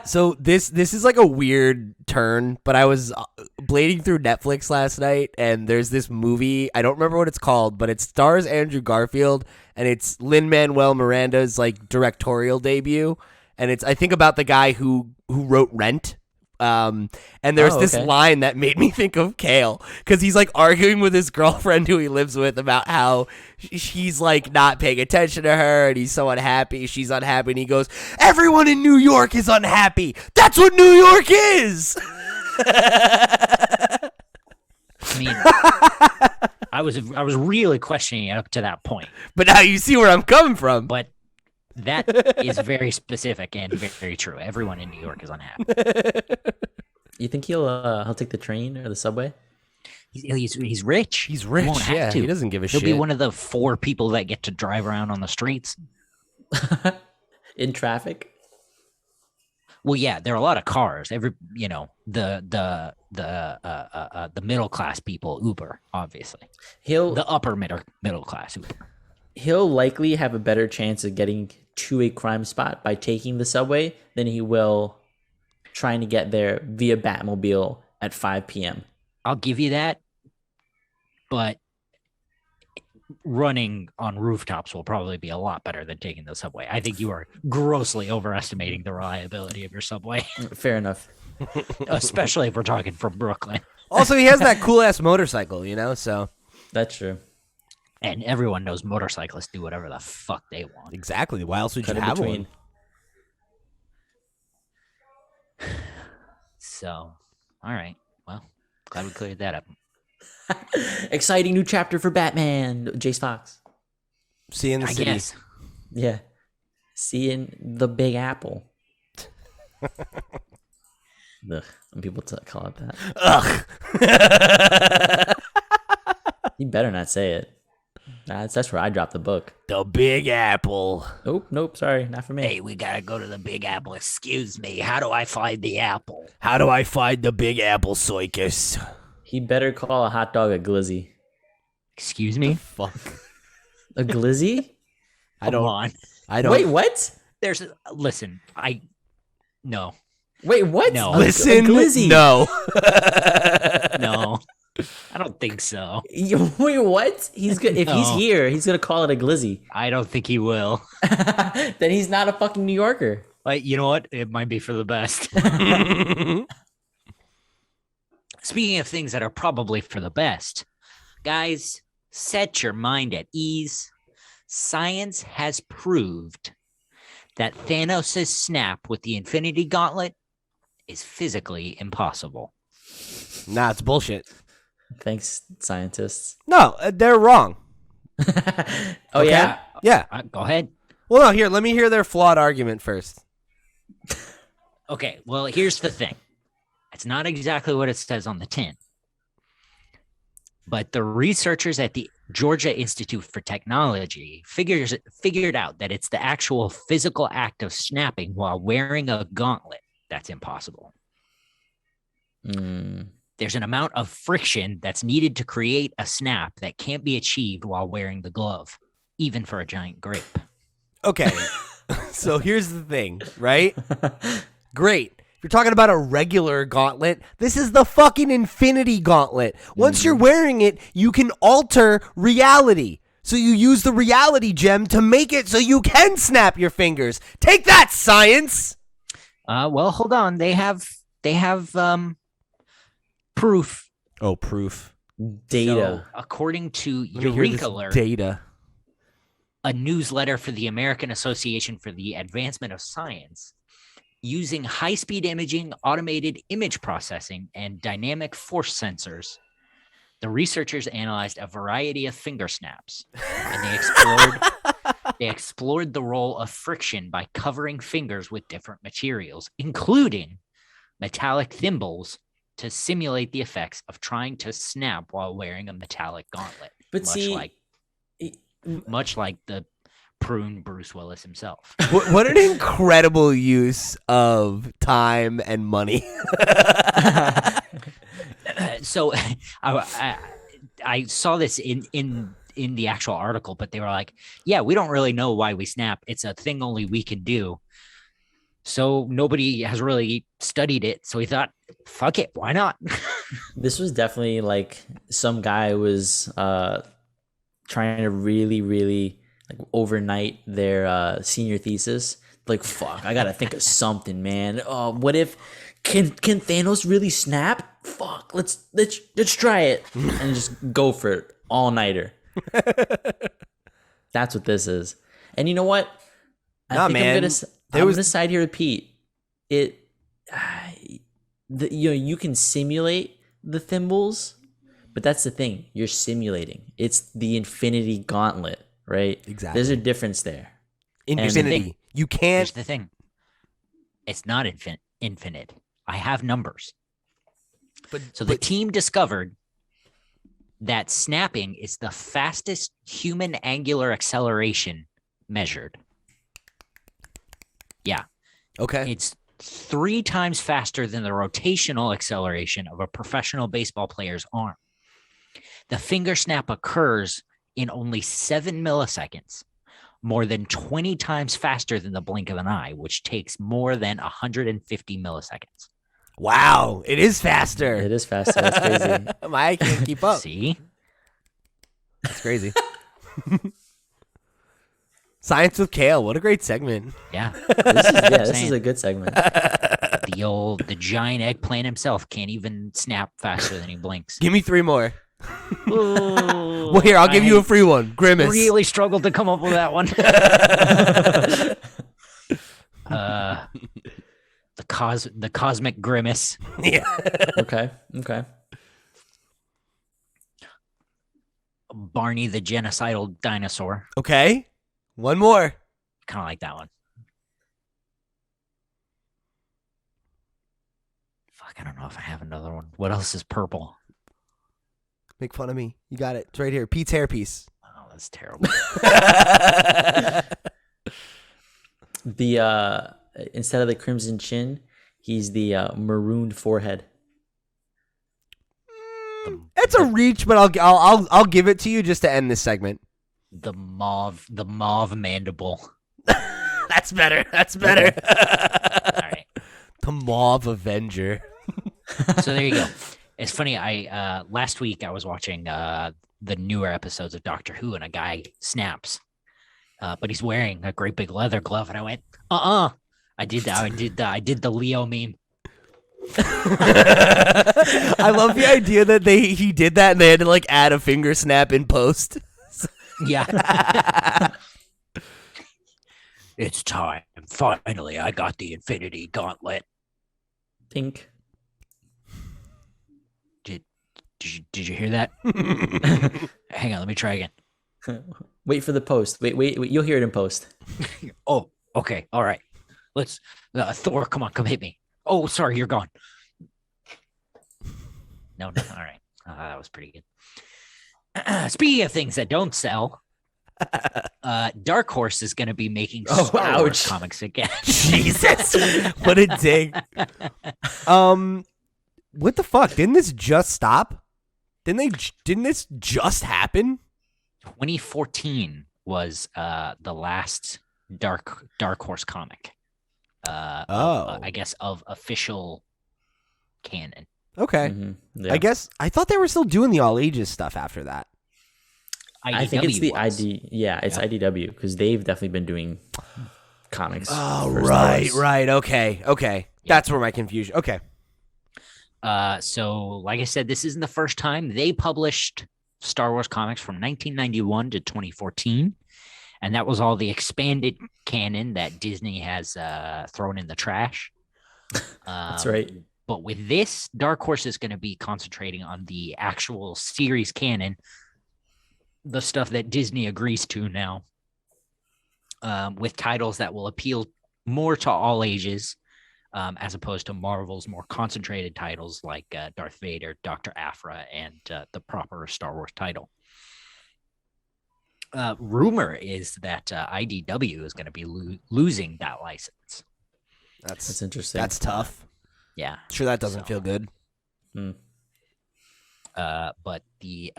So this is like a weird turn, but I was blading through Netflix last night, and there's this movie. I don't remember what it's called, but it stars Andrew Garfield, and it's Lin-Manuel Miranda's like directorial debut, and it's I think about the guy who wrote Rent. And there's this line that made me think of Cale, because he's like arguing with his girlfriend who he lives with about how she's like not paying attention to her and he's so unhappy, she's unhappy, and he goes, everyone in New York is unhappy, that's what New York is. I mean, I was really questioning it up to that point, but now you see where I'm coming from. But that is very specific and very, very true. Everyone in New York is unhappy. You think he'll take the train or the subway? He's rich. He's rich. He won't have to. He doesn't give a He'll shit. be one of the 4 people that get to drive around on the streets in traffic. Well, yeah, there are a lot of cars. The middle class people Uber, obviously. The upper middle class Uber. He'll likely have a better chance of getting to a crime spot by taking the subway than he will trying to get there via Batmobile at 5 p.m. I'll give you that, but running on rooftops will probably be a lot better than taking the subway. I think you are grossly overestimating the reliability of your subway. Fair enough. Especially if we're talking from Brooklyn. Also, he has that cool-ass motorcycle, so... That's true. And everyone knows motorcyclists do whatever the fuck they want. Exactly. Why else would you Cut in have between. one? So, all right. Well, glad we cleared that up. Exciting new chapter for Batman. Jace Fox. See you in the city. Guess. Yeah. See you in the Big Apple. Ugh, when people call it that. Ugh. You better not say it. That's where I dropped the book. The Big Apple. Oh, nope, sorry, not for me. Hey, we gotta go to the Big Apple. Excuse me. How do I find the apple? How do I find the Big Apple circus? He better call a hot dog a glizzy. Excuse me? Fuck. A glizzy? Come on. I don't. Wait, what? Listen, no. Wait, what? No. A Listen, glizzy? no. No. I don't think so. Wait, what? He's good. If he's No. here, he's gonna call it a glizzy. I don't think he will. Then he's not a fucking New Yorker. But you know what? It might be for the best. Speaking of things that are probably for the best, guys, set your mind at ease. Science has proved that Thanos' snap with the Infinity Gauntlet is physically impossible. Nah, it's bullshit. Thanks, scientists. No, they're wrong. Oh, Okay? yeah? Yeah. Go ahead. Well, no, here, let me hear their flawed argument first. Okay, well, here's the thing. It's not exactly what it says on the tin. But the researchers at the Georgia Institute for Technology figured out that it's the actual physical act of snapping while wearing a gauntlet that's impossible. There's an amount of friction that's needed to create a snap that can't be achieved while wearing the glove, even for a giant grape. Okay. So here's the thing, right? Great. If you're talking about a regular gauntlet, this is the fucking Infinity Gauntlet. Once you're wearing it, you can alter reality. So you use the reality gem to make it so you can snap your fingers. Take that, science! Well, hold on. They have proof. Oh, proof. Data. So, according to Let me hear this Eureka Alert, data. a newsletter for the American Association for the Advancement of Science, using high-speed imaging, automated image processing, and dynamic force sensors, the researchers analyzed a variety of finger snaps, and they explored the role of friction by covering fingers with different materials, including metallic thimbles, to simulate the effects of trying to snap while wearing a metallic gauntlet. But much like the prune Bruce Willis himself. What an incredible use of time and money. So I saw this in the actual article, but they were like, yeah, we don't really know why we snap. It's a thing only we can do. So nobody has really studied it. So we thought, fuck it, why not? This was definitely like some guy was trying to really, really like overnight their senior thesis. Like, fuck, I gotta think of something, man. What if can Thanos really snap? Fuck, let's try it and just go for it all nighter. That's what this is. And you know what? I'm gonna side here with Pete. You can simulate the thimbles, but that's the thing. You're simulating. It's the Infinity Gauntlet, right? Exactly. There's a difference there. Infinity. You can't. Here's the thing. It's not infinite. I have numbers. So the team discovered that snapping is the fastest human angular acceleration measured. Yeah. Okay. It's 3 times faster than the rotational acceleration of a professional baseball player's arm. The finger snap occurs in only 7 milliseconds, more than 20 times faster than the blink of an eye, which takes more than 150 milliseconds. Wow, it is faster. It is faster. That's crazy. My eye can't keep up. See? That's crazy. Science with Cale. What a great segment. Yeah. This is a good segment. The giant eggplant himself can't even snap faster than he blinks. Give me 3 more. Ooh, Well, here, I'll give you a free one. Grimace. Really struggled to come up with that one. The cosmic grimace. Yeah. Okay. Barney the genocidal dinosaur. Okay. One more. Kind of like that one. Fuck, I don't know if I have another one. What else is purple? Make fun of me. You got it. It's right here. Pete's hairpiece. Oh, that's terrible. The instead of the crimson chin, he's the marooned forehead. It's a reach, but I'll give it to you just to end this segment. The mauve mandible. That's better. That's better. All right. The Mauve Avenger. So there you go. It's funny. I last week I was watching the newer episodes of Doctor Who, and a guy snaps, but he's wearing a great big leather glove, and I went, I did that. I did the Leo meme. I love the idea that he did that, and they had to like add a finger snap in post. Yeah. It's time. Finally, I got the Infinity Gauntlet. Pink. Did you hear that? Hang on, let me try again. Wait for the post. Wait. You'll hear it in post. Oh, okay. All right. Let's Thor, come hit me. Oh, sorry, you're gone. No. All right. That was pretty good. Speaking of things that don't sell, Dark Horse is going to be making Star Wars comics again. Jesus, what a dig. What the fuck? Didn't this just stop? Didn't this just happen? 2014 was the last Dark Horse comic. I guess of official canon. Okay. Mm-hmm. Yeah. I guess I thought they were still doing the all ages stuff after that. I think it's the was. ID. Yeah, it's IDW because they've definitely been doing comics. Oh, right. Okay. Yeah. That's where my confusion. Okay. So like I said, this isn't the first time they published Star Wars comics from 1991 to 2014. And that was all the expanded canon that Disney has thrown in the trash. That's right. But with this, Dark Horse is going to be concentrating on the actual series canon, the stuff that Disney agrees to now, with titles that will appeal more to all ages, as opposed to Marvel's more concentrated titles like Darth Vader, Dr. Aphra, and the proper Star Wars title. Rumor is that IDW is going to be losing that license. That's interesting. That's tough. Yeah. Sure, that doesn't feel good. But the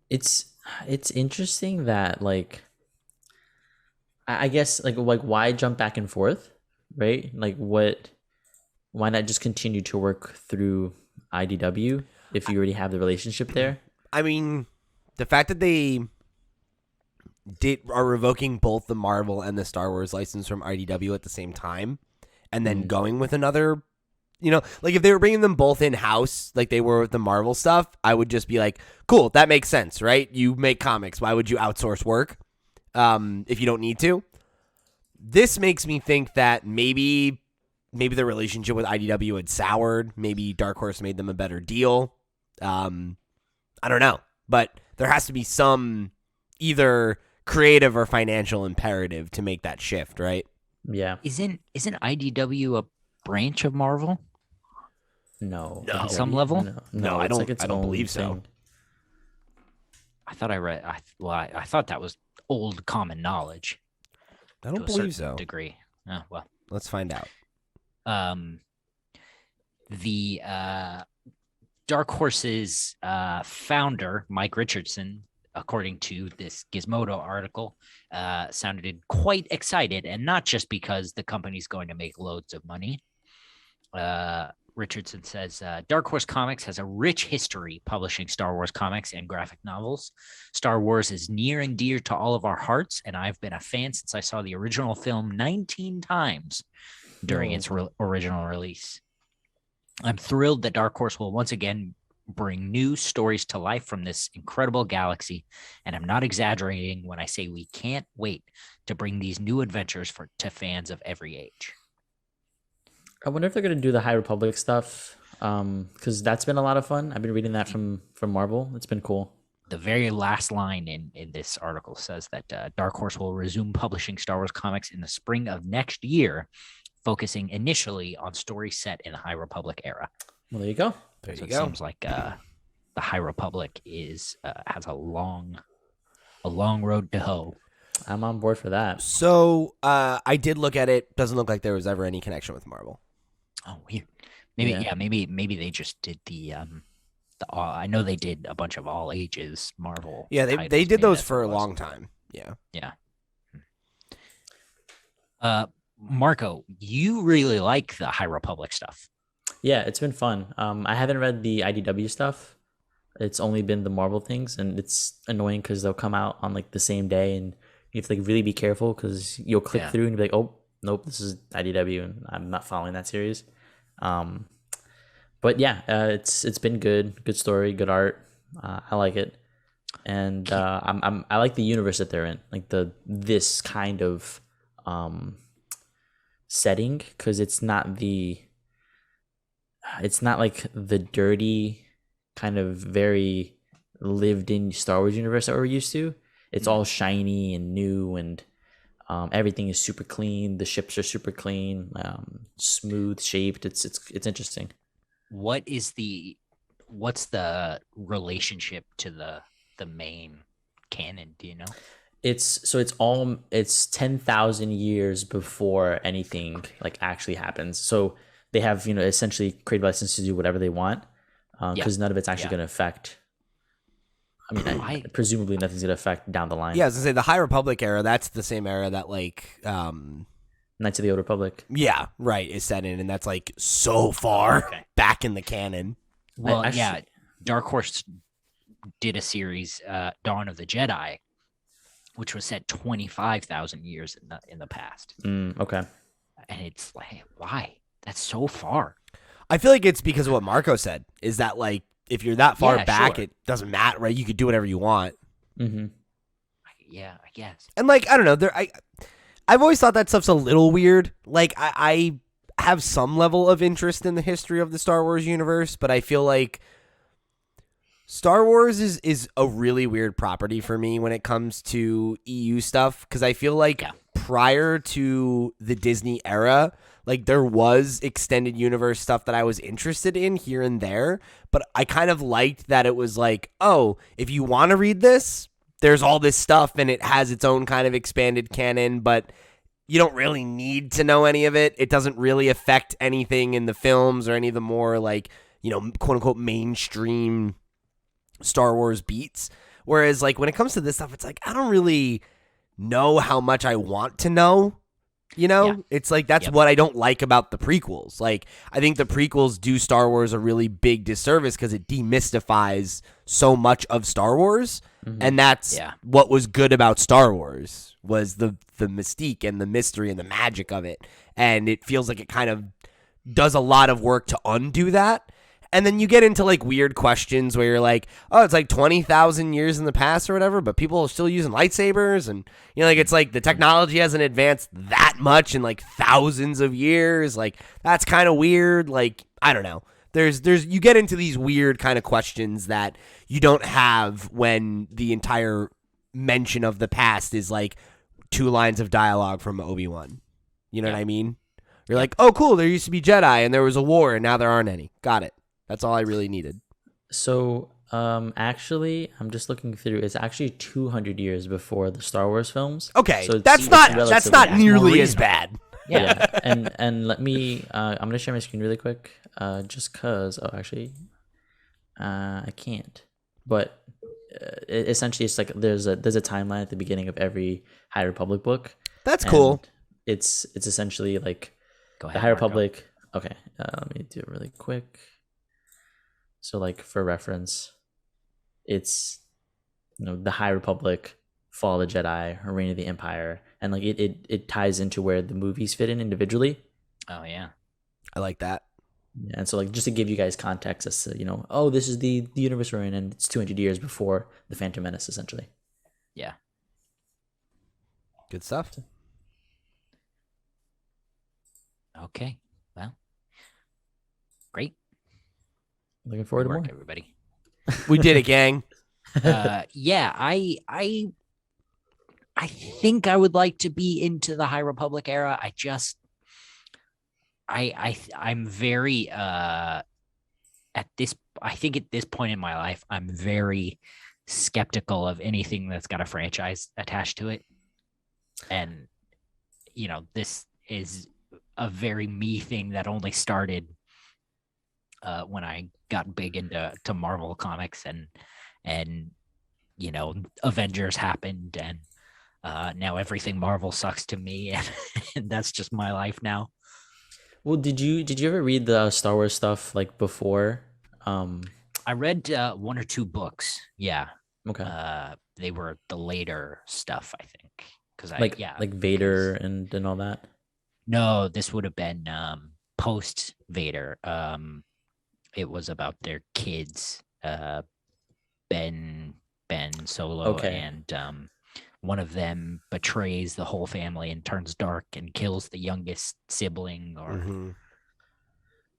it's interesting that like I guess like why jump back and forth, right? Like why not just continue to work through IDW if you already have the relationship there? I mean, the fact that they are revoking both the Marvel and the Star Wars license from IDW at the same time, and then going with another, like if they were bringing them both in house, like they were with the Marvel stuff, I would just be like, cool, that makes sense, right? You make comics, why would you outsource work if you don't need to? This makes me think that maybe the relationship with IDW had soured. Maybe Dark Horse made them a better deal. I don't know, but there has to be some either creative or financial imperative to make that shift, right? Yeah. Isn't IDW a branch of Marvel? No. At some level? No, I don't believe so. I thought I thought that was old common knowledge. I don't believe so. Degree. Oh, well, let's find out. The Dark Horse's founder, Mike Richardson, according to this Gizmodo article, sounded quite excited, and not just because the company's going to make loads of money. Richardson says, Dark Horse Comics has a rich history publishing Star Wars comics and graphic novels. Star Wars is near and dear to all of our hearts, and I've been a fan since I saw the original film 19 times during its original release. I'm thrilled that Dark Horse will once again bring new stories to life from this incredible galaxy, and I'm not exaggerating when I say we can't wait to bring these new adventures to fans of every age. I wonder if they're going to do the High Republic stuff, because that's been a lot of fun. I've been reading that from Marvel. It's been cool. the very last line in this article says that Dark Horse will resume publishing Star Wars comics in the spring of next year, focusing initially on stories set in the High Republic era. Well, there you go. There So you it go. seems like the High Republic is has a long road to hoe. I'm on board for that. So I did look at it. Doesn't look like there was ever any connection with Marvel. Oh, weird. Maybe they just did the I know they did a bunch of all ages Marvel. Yeah, they titles. did Maybe those that's for what a it was. long time. Yeah. Yeah. Marco, you really like the High Republic stuff. Yeah, it's been fun. I haven't read the IDW stuff. It's only been the Marvel things, and it's annoying because they'll come out on like the same day, and you have to like really be careful because you'll click through and you'll be like, oh, nope, this is IDW, and I'm not following that series. But yeah, it's been good story, good art. I like it, and I like the universe that they're in, like this kind of setting, because it's not like the dirty kind of very lived in Star Wars universe that we're used to. It's all shiny and new, and everything is super clean. The ships are super clean, smooth shaped. It's interesting. What's the relationship to the main canon? Do you know? It's 10,000 years before anything like actually happens. So they have essentially creative license to do whatever they want, because none of it's actually going to affect. I mean, presumably nothing's going to affect down the line. Yeah, I was gonna say the High Republic era. That's the same era that like Knights of the Old Republic. Yeah, right, is set in, and that's like so far back in the canon. Well, Dark Horse did a series, Dawn of the Jedi, which was set 25,000 years in the past. Okay. And it's like, why? That's so far. I feel like it's because of what Marco said, is that like if you're that far back, sure. it doesn't matter, right? You could do whatever you want. Mm-hmm. Yeah, I guess. And like I don't know, I've always thought that stuff's a little weird. Like I have some level of interest in the history of the Star Wars universe, but I feel like Star Wars is a really weird property for me when it comes to EU stuff, because I feel like prior to the Disney era, like there was extended universe stuff that I was interested in here and there, but I kind of liked that it was like, oh, if you want to read this, there's all this stuff and it has its own kind of expanded canon, but you don't really need to know any of it. It doesn't really affect anything in the films or any of the more like, quote unquote mainstream Star Wars beats. Whereas like when it comes to this stuff, it's like I don't really know how much I want to know. It's like that's what I don't like about the prequels. Like I think the prequels do Star Wars a really big disservice because it demystifies so much of Star Wars, and that's what was good about Star Wars was the mystique and the mystery and the magic of it. And it feels like it kind of does a lot of work to undo that. And then you get into like weird questions where you're like, oh, it's like 20,000 years in the past or whatever, but people are still using lightsabers. And, like it's like the technology hasn't advanced that much in like thousands of years. Like that's kind of weird. Like, I don't know. You get into these weird kind of questions that you don't have when the entire mention of the past is like 2 lines of dialogue from Obi-Wan. You know what I mean? You're like, oh, cool. There used to be Jedi and there was a war and now there aren't any. Got it. That's all I really needed. So, actually, I'm just looking through. It's actually 200 years before the Star Wars films. Okay, so that's not nearly as bad. Yeah, and let me. I'm gonna share my screen really quick. Just cause. Oh, actually, I can't. But essentially, it's like there's a timeline at the beginning of every High Republic book. That's cool. It's essentially like Go ahead, the High Marco. Republic. Okay, let me do it really quick. So, like, for reference, it's, the High Republic, Fall of the Jedi, Reign of the Empire, and, like, it ties into where the movies fit in individually. Oh, yeah. I like that. And so, like, just to give you guys context as to, oh, this is the universe we're in, and it's 200 years before The Phantom Menace, essentially. Yeah. Good stuff. Okay. Well, great. Looking forward to Good more. work, everybody. We did it, gang. Yeah, I think I would like to be into the High Republic era. I'm very at this I think at this point in my life, I'm very skeptical of anything that's got a franchise attached to it. And this is a very me thing that only started when I got big into Marvel comics, and Avengers happened, and now everything Marvel sucks to me, and that's just my life now. Well, did you ever read the Star Wars stuff like before? I read one or two books. Yeah. Okay. They were the later stuff, I think, because like Vader and all that. No, this would have been post Vader. It was about their kids, Ben Solo, and one of them betrays the whole family and turns dark and kills the youngest sibling, or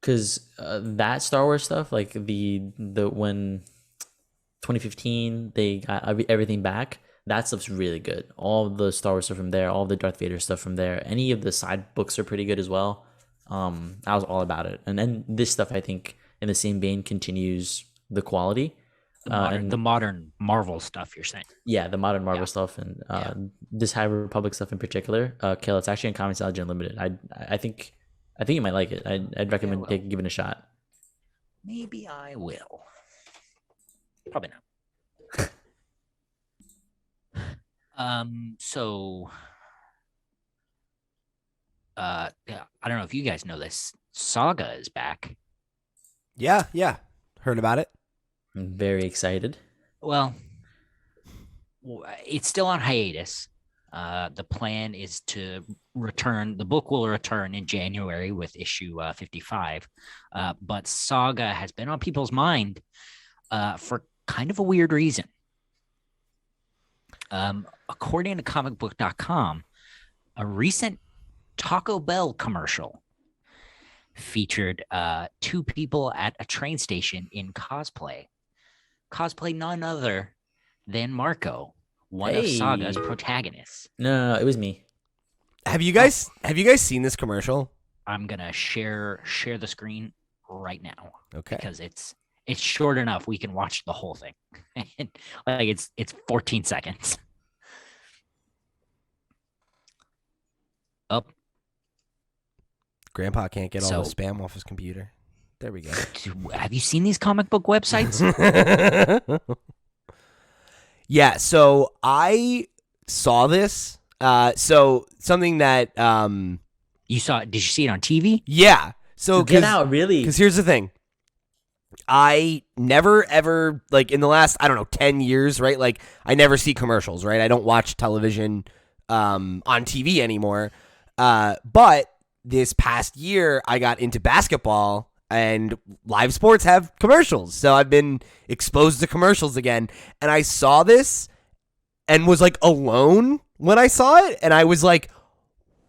because that Star Wars stuff, like the when 2015 they got everything back, that stuff's really good. All the Star Wars stuff from there, all the Darth Vader stuff from there, any of the side books are pretty good as well. I was all about it, and then this stuff I think in the same vein continues the quality. The modern Marvel stuff, you're saying? Yeah, the modern Marvel stuff, and this High Republic stuff in particular. Cale, it's actually in Comicsology Unlimited. I think you might like it. I'd recommend giving it a shot. Maybe I will. Probably not. So, I don't know if you guys know this. Saga is back. Yeah. Heard about it. I'm very excited. Well, it's still on hiatus. The plan is to return. The book will return in January with issue 55. But Saga has been on people's mind for kind of a weird reason. According to comicbook.com, a recent Taco Bell commercial featured two people at a train station in cosplay. Cosplay none other than Marco, one of Saga's protagonists. No, it was me. Have you guys seen this commercial? I'm gonna share the screen right now. Okay. Because it's short enough we can watch the whole thing. Like it's 14 seconds. Up. Grandpa can't get all the spam off his computer. There we go. Have you seen these comic book websites? Yeah, so I saw this. So something that you saw. Did you see it on TV? Yeah. So get out, really? Because here's the thing. I never ever, like, in the last, I don't know, 10 years, right? Like, I never see commercials, right? I don't watch television on TV anymore. But this past year, I got into basketball, and live sports have commercials. So I've been exposed to commercials again. And I saw this and was, like, alone when I saw it. And I was like,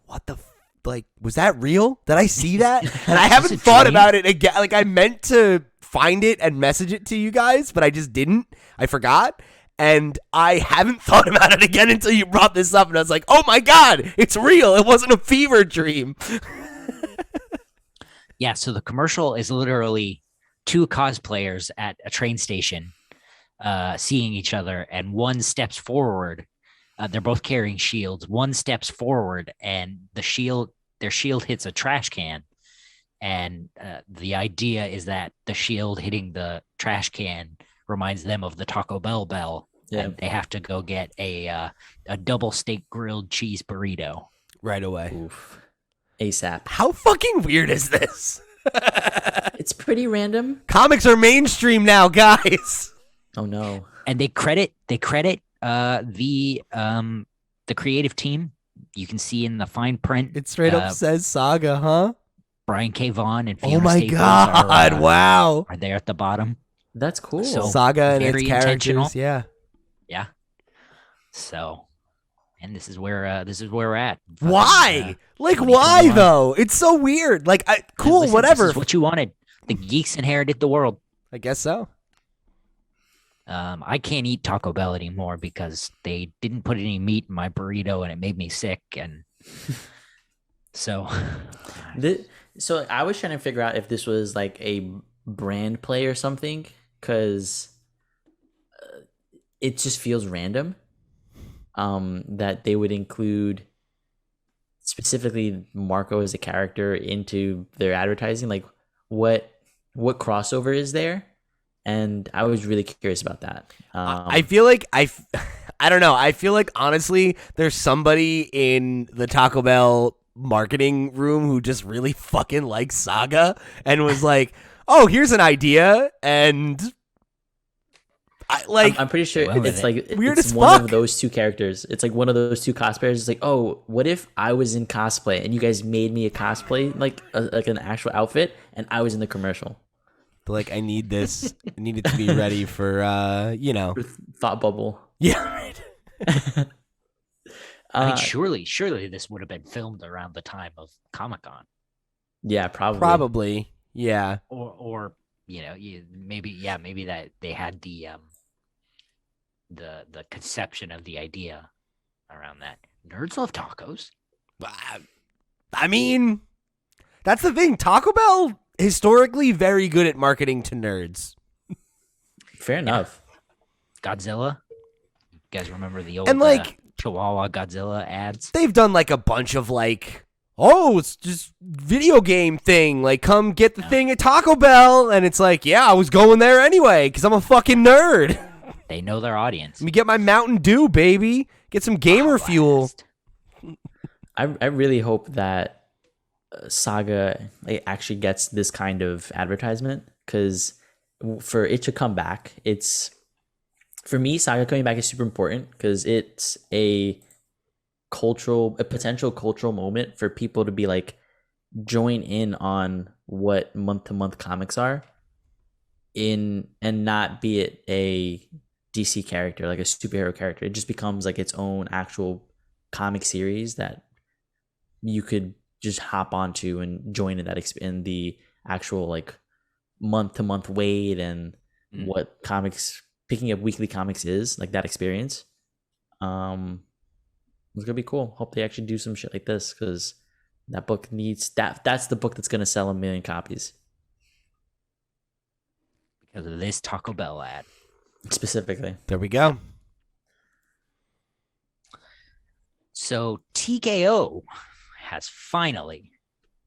what the like, was that real? Did I see that? And I haven't thought about it again. Like, I meant to find it and message it to you guys, but I just didn't. I forgot. And I haven't thought about it again until you brought this up. And I was like, oh my God, it's real. It wasn't a fever dream. Yeah, so the commercial is literally two cosplayers at a train station seeing each other, and one steps forward. They're both carrying shields. One steps forward, and their shield hits a trash can. And the idea is that the shield hitting the trash can reminds them of the Taco Bell bell. Yeah. And they have to go get a double steak grilled cheese burrito right away. Oof. ASAP. How fucking weird is this? It's pretty random. Comics are mainstream now, guys. Oh no. And they credit the creative team. You can see in the fine print. It straight up says Saga, huh? Brian K. Vaughan and Fiona oh my Staples God! Wow. Are there at the bottom? That's cool. So Saga and its characters, yeah. So, and this is where we're at. Why? Why though? It's so weird. Like, cool, listen, whatever. This is what you wanted. The geeks inherited the world. I guess so. I can't eat Taco Bell anymore because they didn't put any meat in my burrito and it made me sick. And so, So I was trying to figure out if this was like a brand play or something, because it just feels random. That they would include specifically Marco as a character into their advertising. Like, what crossover is there? And I was really curious about that. I feel like I don't know. I feel like honestly, there's somebody in the Taco Bell marketing room who just really fucking likes Saga and was like, "Oh, here's an idea," and I'm pretty sure it's like weird it's as one fuck. of those two characters. It's like one of those two cosplayers. It's like, oh, what if I was in cosplay and you guys made me a cosplay, like an actual outfit, and I was in the commercial. Like, I need this. I need it to be ready for Thought bubble. Yeah, right. I mean, surely this would have been filmed around the time of Comic-Con. Yeah, probably. Probably. Yeah. Or maybe that they had the conception of the idea around that. Nerds love tacos. I mean, that's the thing. Taco Bell historically very good at marketing to nerds. Fair enough. Godzilla. You guys remember the old and like Chihuahua Godzilla ads? They've done like a bunch of like, oh, it's just video game thing. Like, come get the thing at Taco Bell, and it's like, yeah, I was going there anyway because I'm a fucking nerd. They know their audience. Let me get my Mountain Dew, baby. Get some gamer fuel. I really hope that Saga actually gets this kind of advertisement, because for it to come back, for me, Saga coming back is super important because it's a potential cultural moment for people to be like, join in on what month-to-month comics are and not be it a DC character, like a superhero character. It just becomes like its own actual comic series that you could just hop onto and join in the actual like month-to-month wait and what comics, picking up weekly comics is, like that experience. It's gonna be cool. Hope they actually do some shit like this, because that book needs that's the book that's gonna sell 1 million copies. Because of this Taco Bell ad. Specifically. There we go. So TKO has finally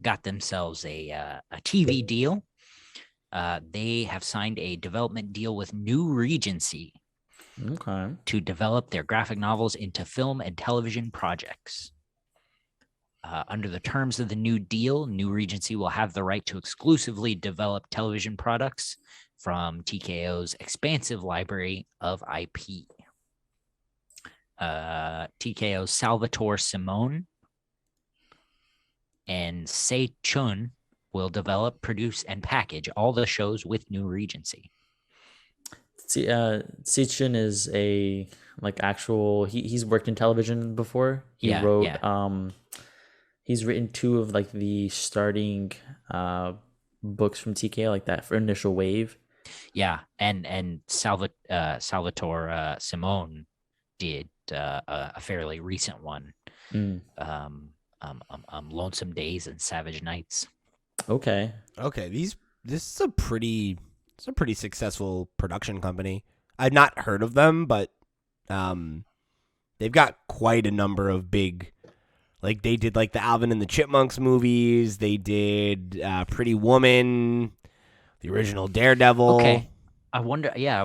got themselves a TV deal. They have signed a development deal with New Regency to develop their graphic novels into film and television projects. Under the terms of the new deal, New Regency will have the right to exclusively develop television products from TKO's expansive library of IP. TKO's Salvatore Simone and Se Chun will develop, produce, and package all the shows with New Regency. Se Chun is a actual. He's worked in television before. He wrote. Yeah. He's written 2 of like the starting books from TKO, like that for initial wave. Yeah, and Salvatore Simone did a fairly recent one. Lonesome Days and Savage Nights. Okay. This is a pretty successful production company. I've not heard of them, but they've got quite a number of big, like they did like the Alvin and the Chipmunks movies. They did Pretty Woman, the original Daredevil. Okay. I wondered. Yeah,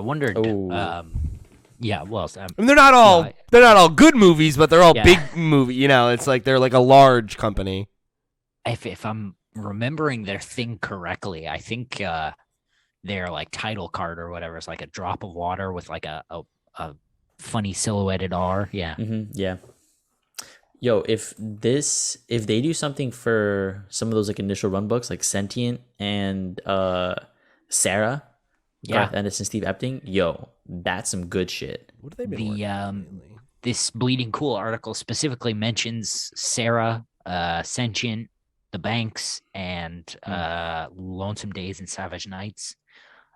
well, I mean, they're not all good movies, but they're all big movies. You know, it's like they're like a large company. If I'm remembering their thing correctly, I think their like title card or whatever is like a drop of water with like a funny silhouetted R. Yeah. Mm-hmm, yeah. Yo, if they do something for some of those like initial run books, like Sentient and Sarah, Garth Ennis and Steve Epting, yo, that's some good shit. What have they been working on lately? This Bleeding Cool article specifically mentions Sarah, Sentient, The Banks, and Lonesome Days and Savage Nights.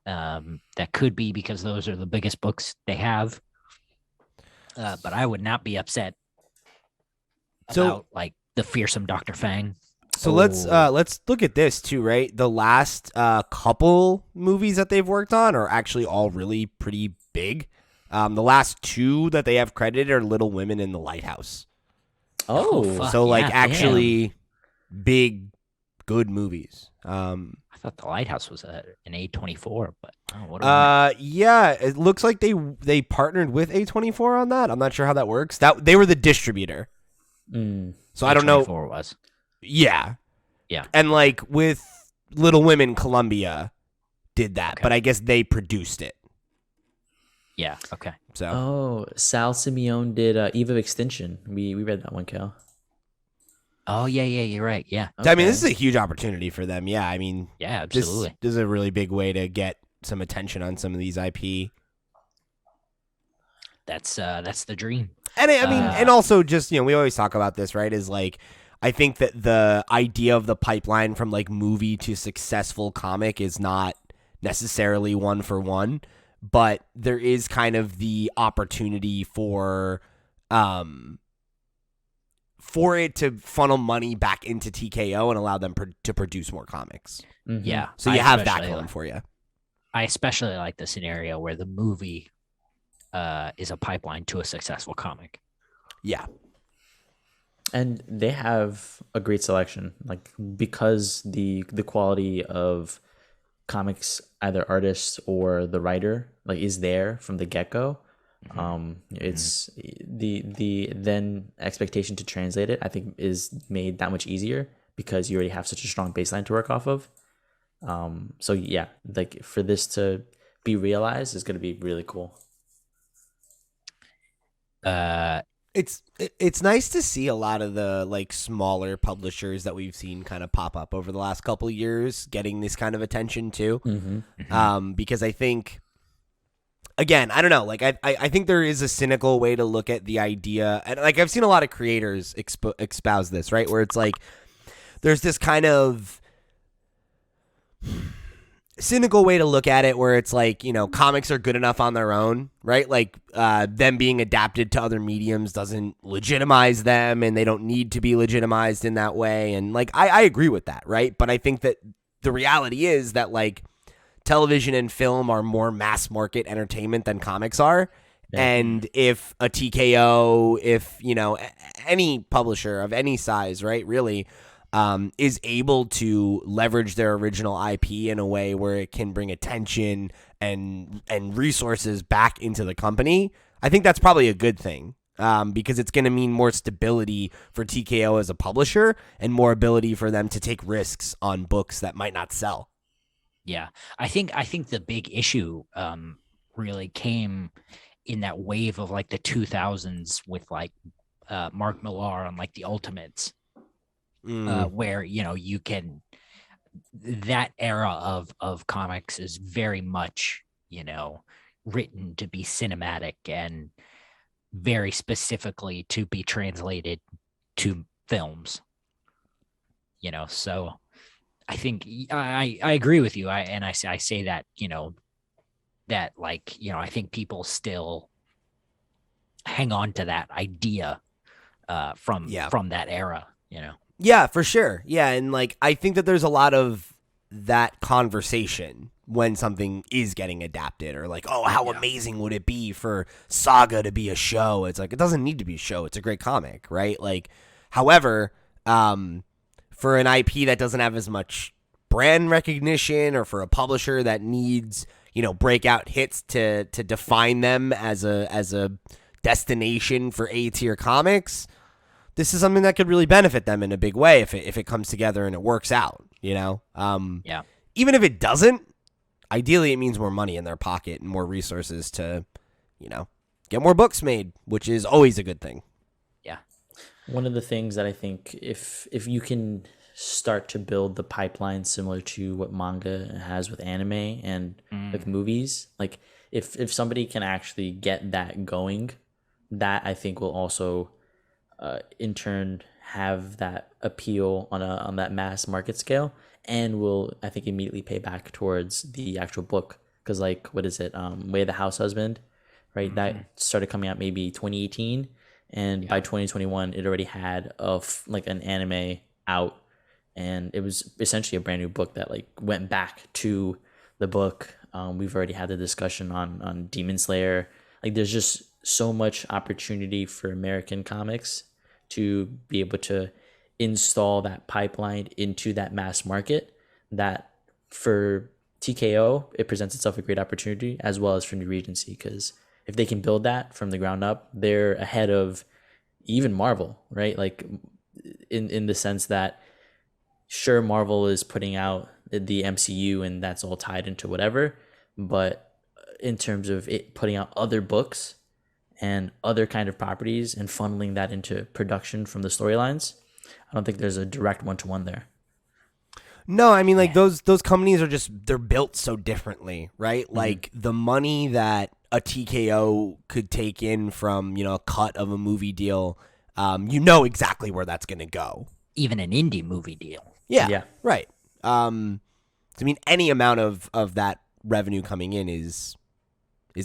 That could be because those are the biggest books they have. But I would not be upset about like the fearsome Dr. Fang. So let's look at this too, right? The last couple movies that they've worked on are actually all really pretty big. The last two that they have credited are Little Women and The Lighthouse. Oh, so like yeah, actually big, good movies. I thought The Lighthouse was an A24, but yeah, it looks like they partnered with A24 on that. I'm not sure how that works. That they were the distributor. So I don't know. A24 was. Yeah. Yeah. And like with Little Women, Columbia did that, Okay. but I guess they produced it. Yeah. Okay. So Oh, Sal Simeone did Eve of Extinction. We read that one, Cal. Oh yeah, you're right. Yeah. So, I mean, this is a huge opportunity for them. Yeah, I mean, Yeah, absolutely. This is a really big way to get some attention on some of these IP. That's the dream. And I mean, and also just, we always talk about this, right? Is like, I think that the idea of the pipeline from like movie to successful comic is not necessarily one for one, but there is kind of the opportunity for it to funnel money back into TKO and allow them to produce more comics. Mm-hmm. Yeah. So you have that going for you. I especially like the scenario where the movie is a pipeline to a successful comic. Yeah. And they have a great selection, like because the quality of comics, either artists or the writer, like is there from the get go. It's the then expectation to translate it, I think, is made that much easier because you already have such a strong baseline to work off of. So yeah, like for this to be realized is going to be really cool. It's nice to see a lot of the like smaller publishers that we've seen kind of pop up over the last couple of years getting this kind of attention too. Because I think, again, I don't know, like I think there is a cynical way to look at the idea, and like I've seen a lot of creators espouse this, right, where it's like there's this kind of cynical way to look at it where it's like, comics are good enough on their own, right? Like them being adapted to other mediums doesn't legitimize them, and they don't need to be legitimized in that way. And like I agree with that, right? But I think that the reality is that like television and film are more mass market entertainment than comics are. Yeah. And if a TKO, if any publisher of any size, right, really is able to leverage their original IP in a way where it can bring attention and resources back into the company, I think that's probably a good thing, because it's going to mean more stability for TKO as a publisher and more ability for them to take risks on books that might not sell. Yeah, I think the big issue really came in that wave of like the 2000s with like Mark Millar on like the Ultimates. Where you can, that era of comics is very much written to be cinematic and very specifically to be translated to films. So I think I agree with you. I say that that like I think people still hang on to that idea from that era. Yeah, for sure. Yeah, and like I think that there's a lot of that conversation when something is getting adapted, or like, oh, how amazing would it be for Saga to be a show? It's like, it doesn't need to be a show. It's a great comic, right? Like, however, for an IP that doesn't have as much brand recognition, or for a publisher that needs, breakout hits to define them as a destination for A-tier comics, this is something that could really benefit them in a big way if it comes together and it works out, Even if it doesn't, ideally it means more money in their pocket and more resources to, get more books made, which is always a good thing. Yeah. One of the things that I think if you can start to build the pipeline similar to what manga has with anime and with movies, like if somebody can actually get that going, that I think will also in turn have that appeal on that mass market scale, and will, I think, immediately pay back towards the actual book because like what is it? Way of the House Husband, right? That started coming out maybe 2018, and by 2021 it already had like an anime out, and it was essentially a brand new book that like went back to the book. We've already had the discussion on Demon Slayer. Like there's just so much opportunity for American comics to be able to install that pipeline into that mass market, that for TKO it presents itself a great opportunity, as well as for New Regency, because if they can build that from the ground up, they're ahead of even Marvel, right? Like in the sense that sure, Marvel is putting out the MCU and that's all tied into whatever, but in terms of it putting out other books and other kind of properties and funneling that into production from the storylines, I don't think there's a direct one-to-one there. No, I mean, like those companies are they're built so differently, right? Like the money that a TKO could take in from, a cut of a movie deal, exactly where that's going to go. Even an indie movie deal. Yeah. Right. I mean, any amount of that revenue coming in is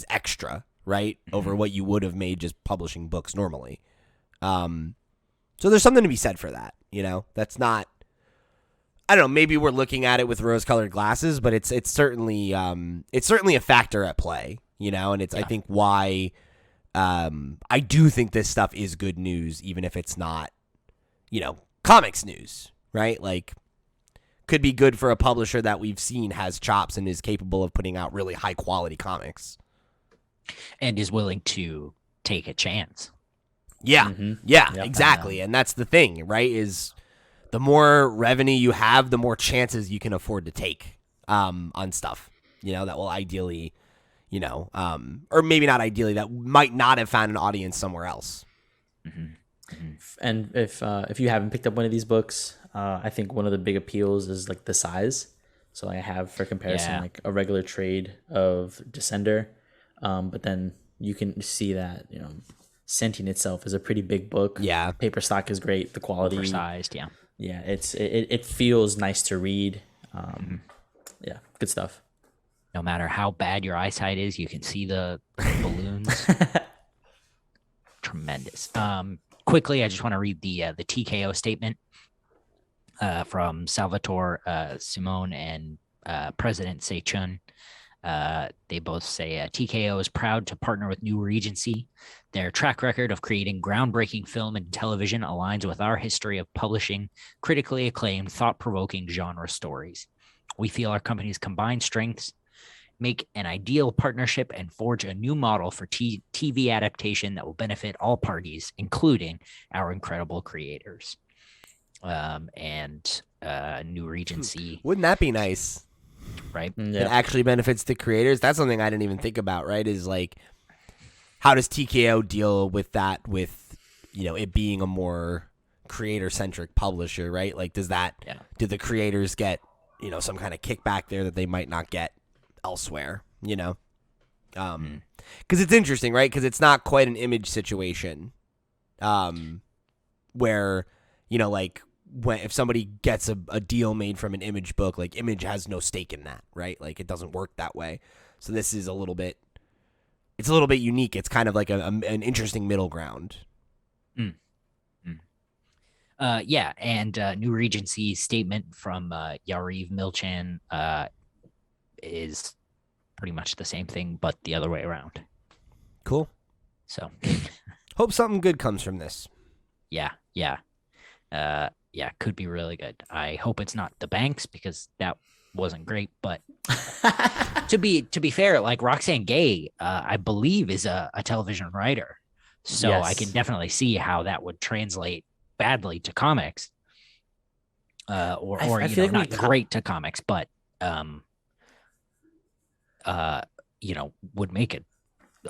extra, right? Over what you would have made just publishing books normally. So there's something to be said for that, That's not, I don't know, maybe we're looking at it with rose-colored glasses, but it's certainly a factor at play, and it's I think why I do think this stuff is good news, even if it's not, comics news, right? Like, could be good for a publisher that we've seen has chops and is capable of putting out really high-quality comics. And is willing to take a chance. Yeah, exactly. And that's the thing, right, is the more revenue you have, the more chances you can afford to take on stuff, that will ideally, or maybe not ideally, that might not have found an audience somewhere else. And if you haven't picked up one of these books, I think one of the big appeals is like the size. So I have, for comparison, like a regular trade of Descender, but then you can see that Sentient itself is a pretty big book. Yeah, paper stock is great. The quality, oversized. Yeah. It feels nice to read. Yeah, good stuff. No matter how bad your eyesight is, you can see the balloons. Tremendous. Quickly, I just want to read the TKO statement from Salvatore Simone and President Se-Chun. They both say TKO is proud to partner with New Regency. Their track record of creating groundbreaking film and television aligns with our history of publishing critically acclaimed, thought-provoking genre stories. We feel our company's combined strengths make an ideal partnership and forge a new model for TV adaptation that will benefit all parties, including our incredible creators. And New Regency. Wouldn't that be nice? Right? It actually benefits the creators. That's something I didn't even think about, right? Is like, how does TKO deal with that, with, it being a more creator-centric publisher, right? Like, do the creators get, some kind of kickback there that they might not get elsewhere, because it's interesting, right? Because it's not quite an Image situation, where, like, if somebody gets a deal made from an Image book, like Image has no stake in that, right? Like, it doesn't work that way. So this is a little bit unique. It's kind of like an interesting middle ground. And New Regency statement from Yariv Milchan is pretty much the same thing, but the other way around. Cool. So hope something good comes from this. Yeah, could be really good. I hope it's not the Banks, because that wasn't great. But to be fair, like Roxane Gay, I believe is a television writer, so yes. I can definitely see how that would translate badly to comics, or I feel like not great to comics, but would make it.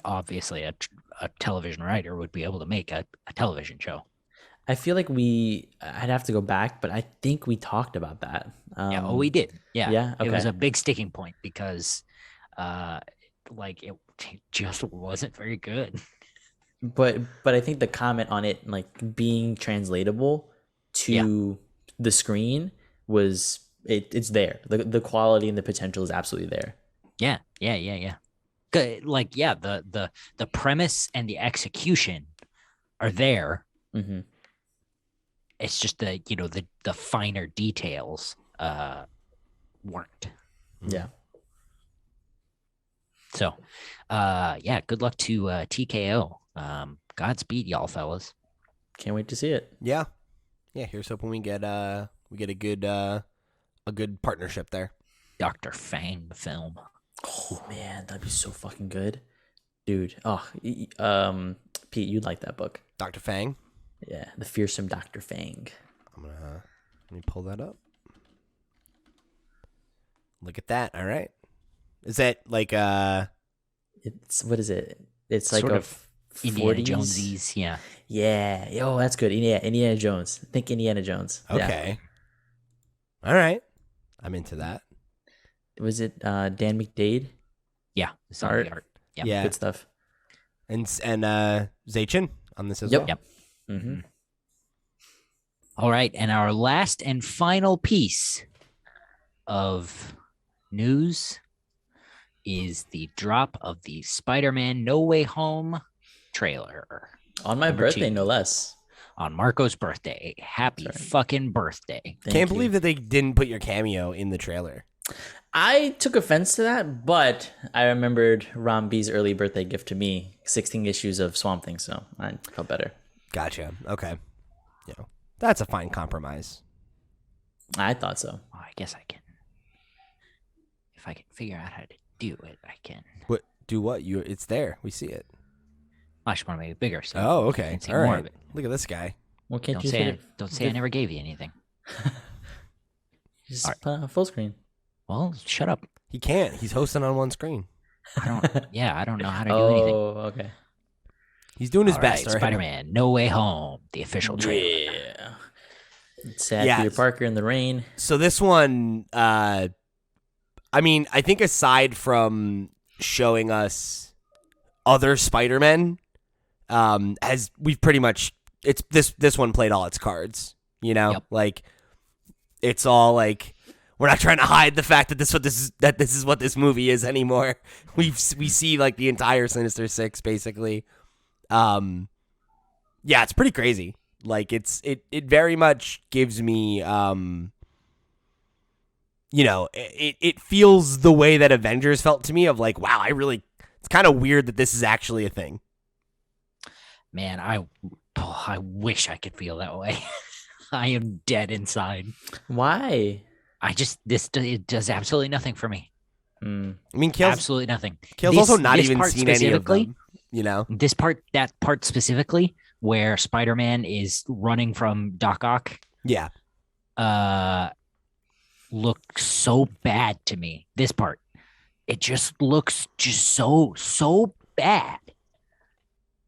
Obviously, a television writer would be able to make a television show. I feel like I'd have to go back, but I think we talked about that. We did. Yeah. Okay. It was a big sticking point because, it just wasn't very good. But I think the comment on it, like being translatable to the screen, was it's there. The quality and the potential is absolutely there. Yeah. Good. Like, yeah, the premise and the execution are there. Mm-hmm. It's just the finer details weren't. Yeah. So yeah, good luck to TKO. Godspeed, y'all fellas. Can't wait to see it. Yeah. Here's hoping we get a good partnership there. Dr. Fang the film. Oh man, that'd be so fucking good, dude. Pete, you'd like that book. Dr. Fang. Yeah, the fearsome Dr. Fang. Let me pull that up. Look at that. All right. Is that like It's what is it? It's Sort like of Indiana Jonesies, yeah. Yeah. Yo, that's good. Indiana Jones. Think Indiana Jones. okay. All right. I'm into that. Yeah. Was it Dan McDade? Yeah. It's on the art. Yeah. Yeah. Good stuff. And Zachin on this as Yep. well. Yep. Mm-hmm. All right. And our last and final piece of news is the drop of the Spider-Man No Way Home trailer. On my Number birthday, 2. no less. On Marco's birthday. Happy That's right. fucking birthday. Can't believe that they didn't put your cameo in the trailer. I took offense to that, but I remembered Ron B's early birthday gift to me, 16 issues of Swamp Thing, so I felt better. Gotcha. Okay. That's a fine compromise. I thought so. Well, I guess I can. If I can figure out how to do it, I can. What? Do what? It's there. We see it. I just want to make it bigger. So Oh, you okay. can see All more right. of it. Look at this guy. Well, can't Don't you say, just don't say I never gave you anything. just put on full screen? Well, shut up. He can't. He's hosting on one screen. I don't know how to do anything. Oh, okay. He's doing his All best. right, Spider-Man No Way Home, the official trailer. Yeah. Sad Yeah. Peter Parker in the rain. So this one, I mean, I think aside from showing us other Spider-Men, we've pretty much this one played all its cards. Yep. Like it's all like we're not trying to hide the fact that this is what this movie is anymore. We see like the entire Sinister Six basically. Yeah, it's pretty crazy. Like it very much gives me it feels the way that Avengers felt to me of like, wow, it's kind of weird that this is actually a thing. Man, I wish I could feel that way. I am dead inside. Why? It does absolutely nothing for me. Mm. I mean, Cale's Absolutely nothing. also not this even part seen any of specifically- them. That part specifically, where Spider-Man is running from Doc Ock, Yeah. looked so bad to me. This part, it just looks so bad.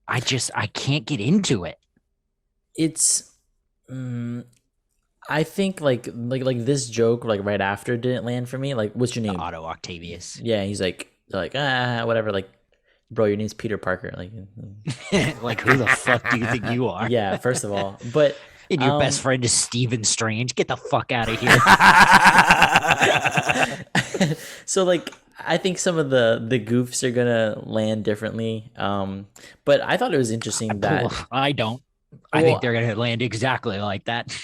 I can't get into it. It's I think like this joke like right after didn't land for me. Like, what's your name? Otto Octavius. Yeah, he's like whatever. Like, bro, your name's Peter Parker. Like, Like, who the fuck do you think you are? yeah. First of all, but And your best friend is Stephen Strange. Get the fuck out of here. so like I think some of the goofs are gonna land differently. But I thought it was interesting that I don't. I Well, think they're gonna land exactly like that.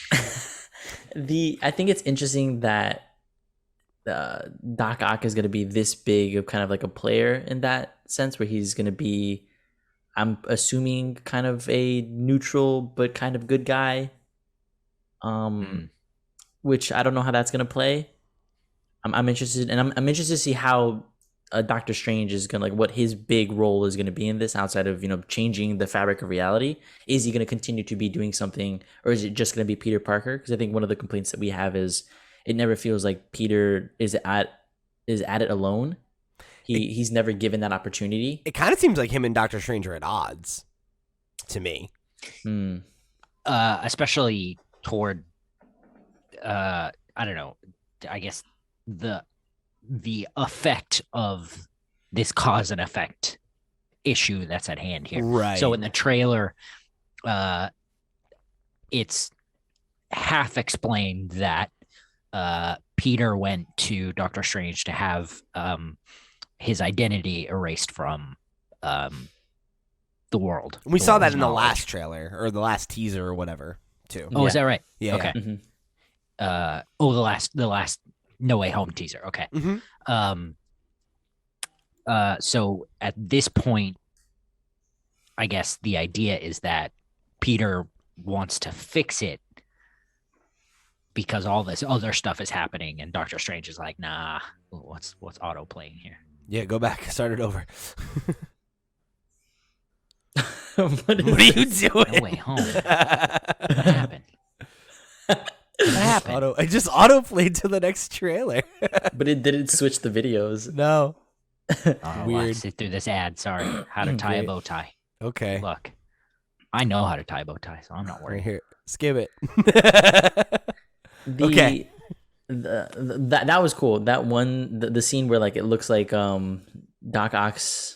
I think it's interesting that Doc Ock is going to be this big of kind of like a player in that sense, where he's going to be, I'm assuming, kind of a neutral but kind of good guy. Which I don't know how that's going to play. I'm interested, and I'm interested to see how Doctor Strange is going to, like, what his big role is going to be in this, outside of, changing the fabric of reality. Is he going to continue to be doing something, or is it just going to be Peter Parker? Because I think one of the complaints that we have is it never feels like Peter is at it alone. He's never given that opportunity. It kind of seems like him and Doctor Strange are at odds to me. Especially toward, I don't know, I guess the effect of this cause and effect issue that's at hand here. Right. So in the trailer, it's half explained that Peter went to Doctor Strange to have his identity erased from the world. We the saw that world's in the knowledge. last trailer or the last teaser or whatever, too. Oh, is that right? Yeah. Okay. Mhm. The last No Way Home teaser. Okay. Mm-hmm. So at this point, I guess the idea is that Peter wants to fix it because all this other stuff is happening, and Doctor Strange is like, nah, what's auto playing here? Yeah, go back. Start it over. What What are you doing? No Way Home. What happened? What happened? I just auto played to the next trailer. But it didn't switch the videos. No. Oh, Weird. let's sit through this ad. Sorry. How to tie a Great. bow tie. Okay. Look, I know how to tie a bow tie, so I'm not Right worried. here. Skip it. The, Okay. That was cool. That one, the scene where like it looks like Doc Ock's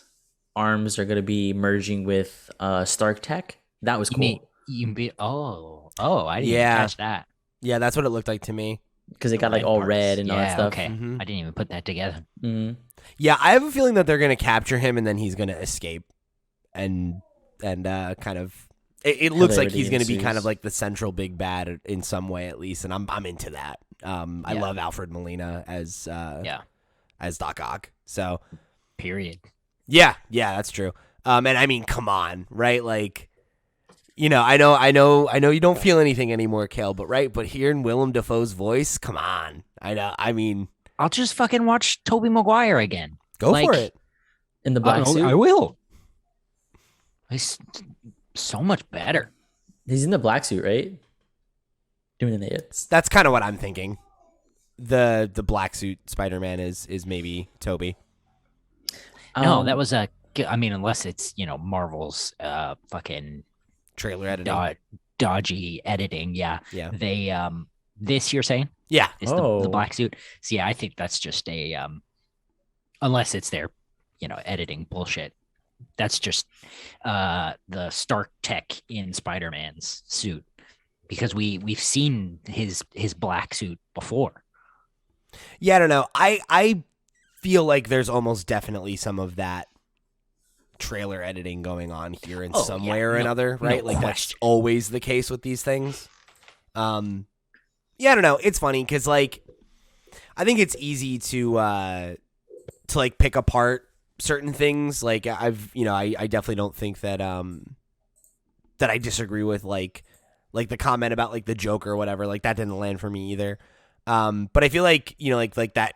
arms are gonna be merging with Stark Tech. That was cool I didn't even Yeah. catch that. Yeah, that's what it looked like to me. because it got The like all parts. red and all that Yeah, stuff. Okay, Mhm. I didn't even put that together. Mhm. Yeah, I have a feeling that they're gonna capture him and then he's gonna escape, and kind of. It looks like he's Hilarity gonna be kind ensues. of like the central big bad in some way at least, and I'm into that. I Yeah. love Alfred Molina as Doc Ock. So Period. yeah, that's true. And I mean, come on, right? Like, I know you don't feel anything anymore, Cale, but hearing Willem Dafoe's voice, come on. I know. I mean, I'll just fucking watch Tobey Maguire again. go for Like, it. In the black suit. I will. He's so much better. He's in the black suit, right? Doing the hits. That's kind of what I'm thinking. The black suit Spider-Man is maybe Toby. No, that was I mean, unless it's Marvel's fucking Trailer editing. dodgy editing. Yeah. Yeah. They this you're saying Yeah. is the Oh. black suit. So yeah, I think that's just a unless it's their editing bullshit. That's just the Stark Tech in Spider-Man's suit, because we've seen his black suit before. Yeah, I don't know. I feel like there's almost definitely some of that trailer editing going on here in some way or another, right? Like that's always the case with these things. Yeah, I don't know. It's funny because like I think it's easy to like pick apart certain things. Like I definitely don't think that that I disagree with like the comment about like the Joker or whatever. Like that didn't land for me either. But I feel like like that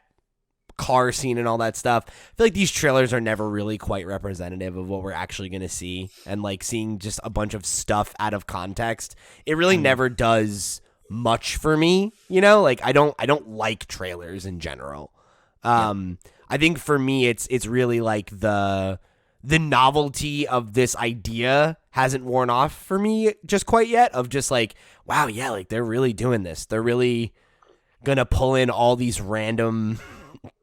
car scene and all that stuff, I feel like these trailers are never really quite representative of what we're actually going to see, and like seeing just a bunch of stuff out of context, it really never does much for me. Like I don't like trailers in general. I think for me it's really like the novelty of this idea hasn't worn off for me just quite yet, of just like, wow, yeah, like they're really doing this. They're really gonna pull in all these random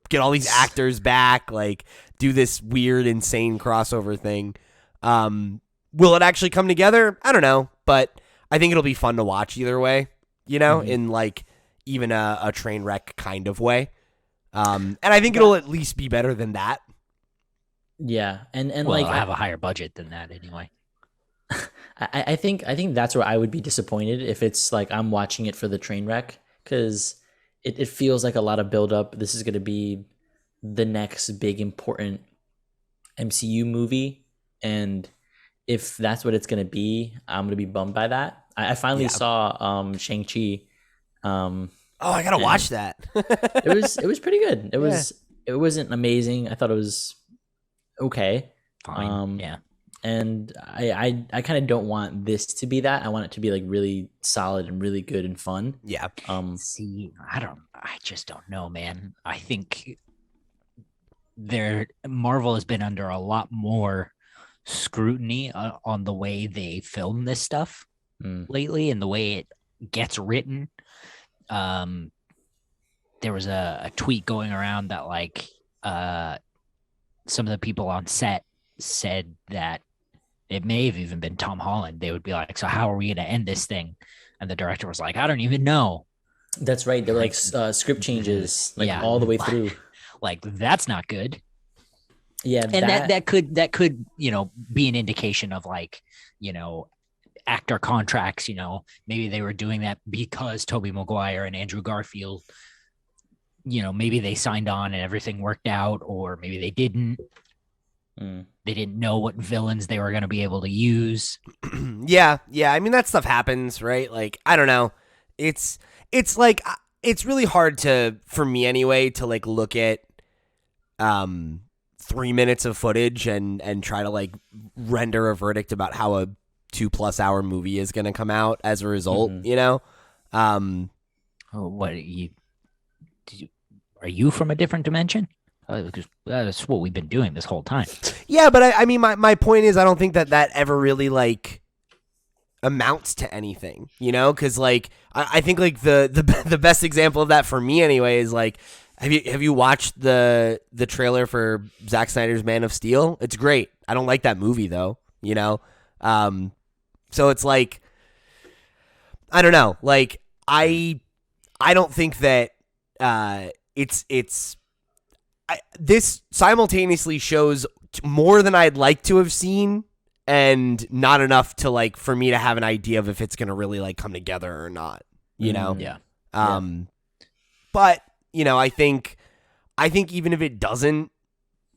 get all these actors back, like do this weird, insane crossover thing. Will it actually come together? I don't know, but I think it'll be fun to watch either way, in like even a train wreck kind of way. And I think it'll at least be better than that. Yeah, and Well, like I have a higher budget than that anyway. I think that's where I would be disappointed if it's like I'm watching it for the train wreck, because it feels like a lot of build up. This is going to be the next big important MCU movie, and if that's what it's going to be, I'm going to be bummed by that. I finally saw Shang-Chi. Oh, I gotta watch that. It was pretty good. It wasn't amazing. I thought it was okay. Fine. Yeah. And I kind of don't want this to be that. I want it to be like really solid and really good and fun. Yeah. See, I just don't know, man. I think Marvel has been under a lot more scrutiny on the way they film this stuff lately, and the way it gets written. There was a tweet going around that like some of the people on set said that it may have even been Tom Holland. They would be like, so how are we going to end this thing? And the director was like, I don't even know. That's right. There were like script changes all the way through. Like, that's not good. Yeah, And that could, be an indication of like, actor contracts, maybe they were doing that because Tobey Maguire and Andrew Garfield, maybe they signed on and everything worked out, or maybe they didn't. They didn't know what villains they were going to be able to use. Yeah. I mean, that stuff happens, right? Like, I don't know. It's like, it's really hard for me anyway, to like look at 3 minutes of footage and try to like render a verdict about how a 2+ hour movie is going to come out as a result, What are you from a different dimension? Because that's what we've been doing this whole time. Yeah, but I mean, my point is, I don't think that ever really like amounts to anything, because like I think like the best example of that for me anyway is like, have you watched the trailer for Zack Snyder's Man of Steel? It's great. I don't like that movie though, so it's like, I don't know, like I don't think that this simultaneously shows more than I'd like to have seen, and not enough to like for me to have an idea of if it's gonna really like come together or not. Yeah. But I think even if it doesn't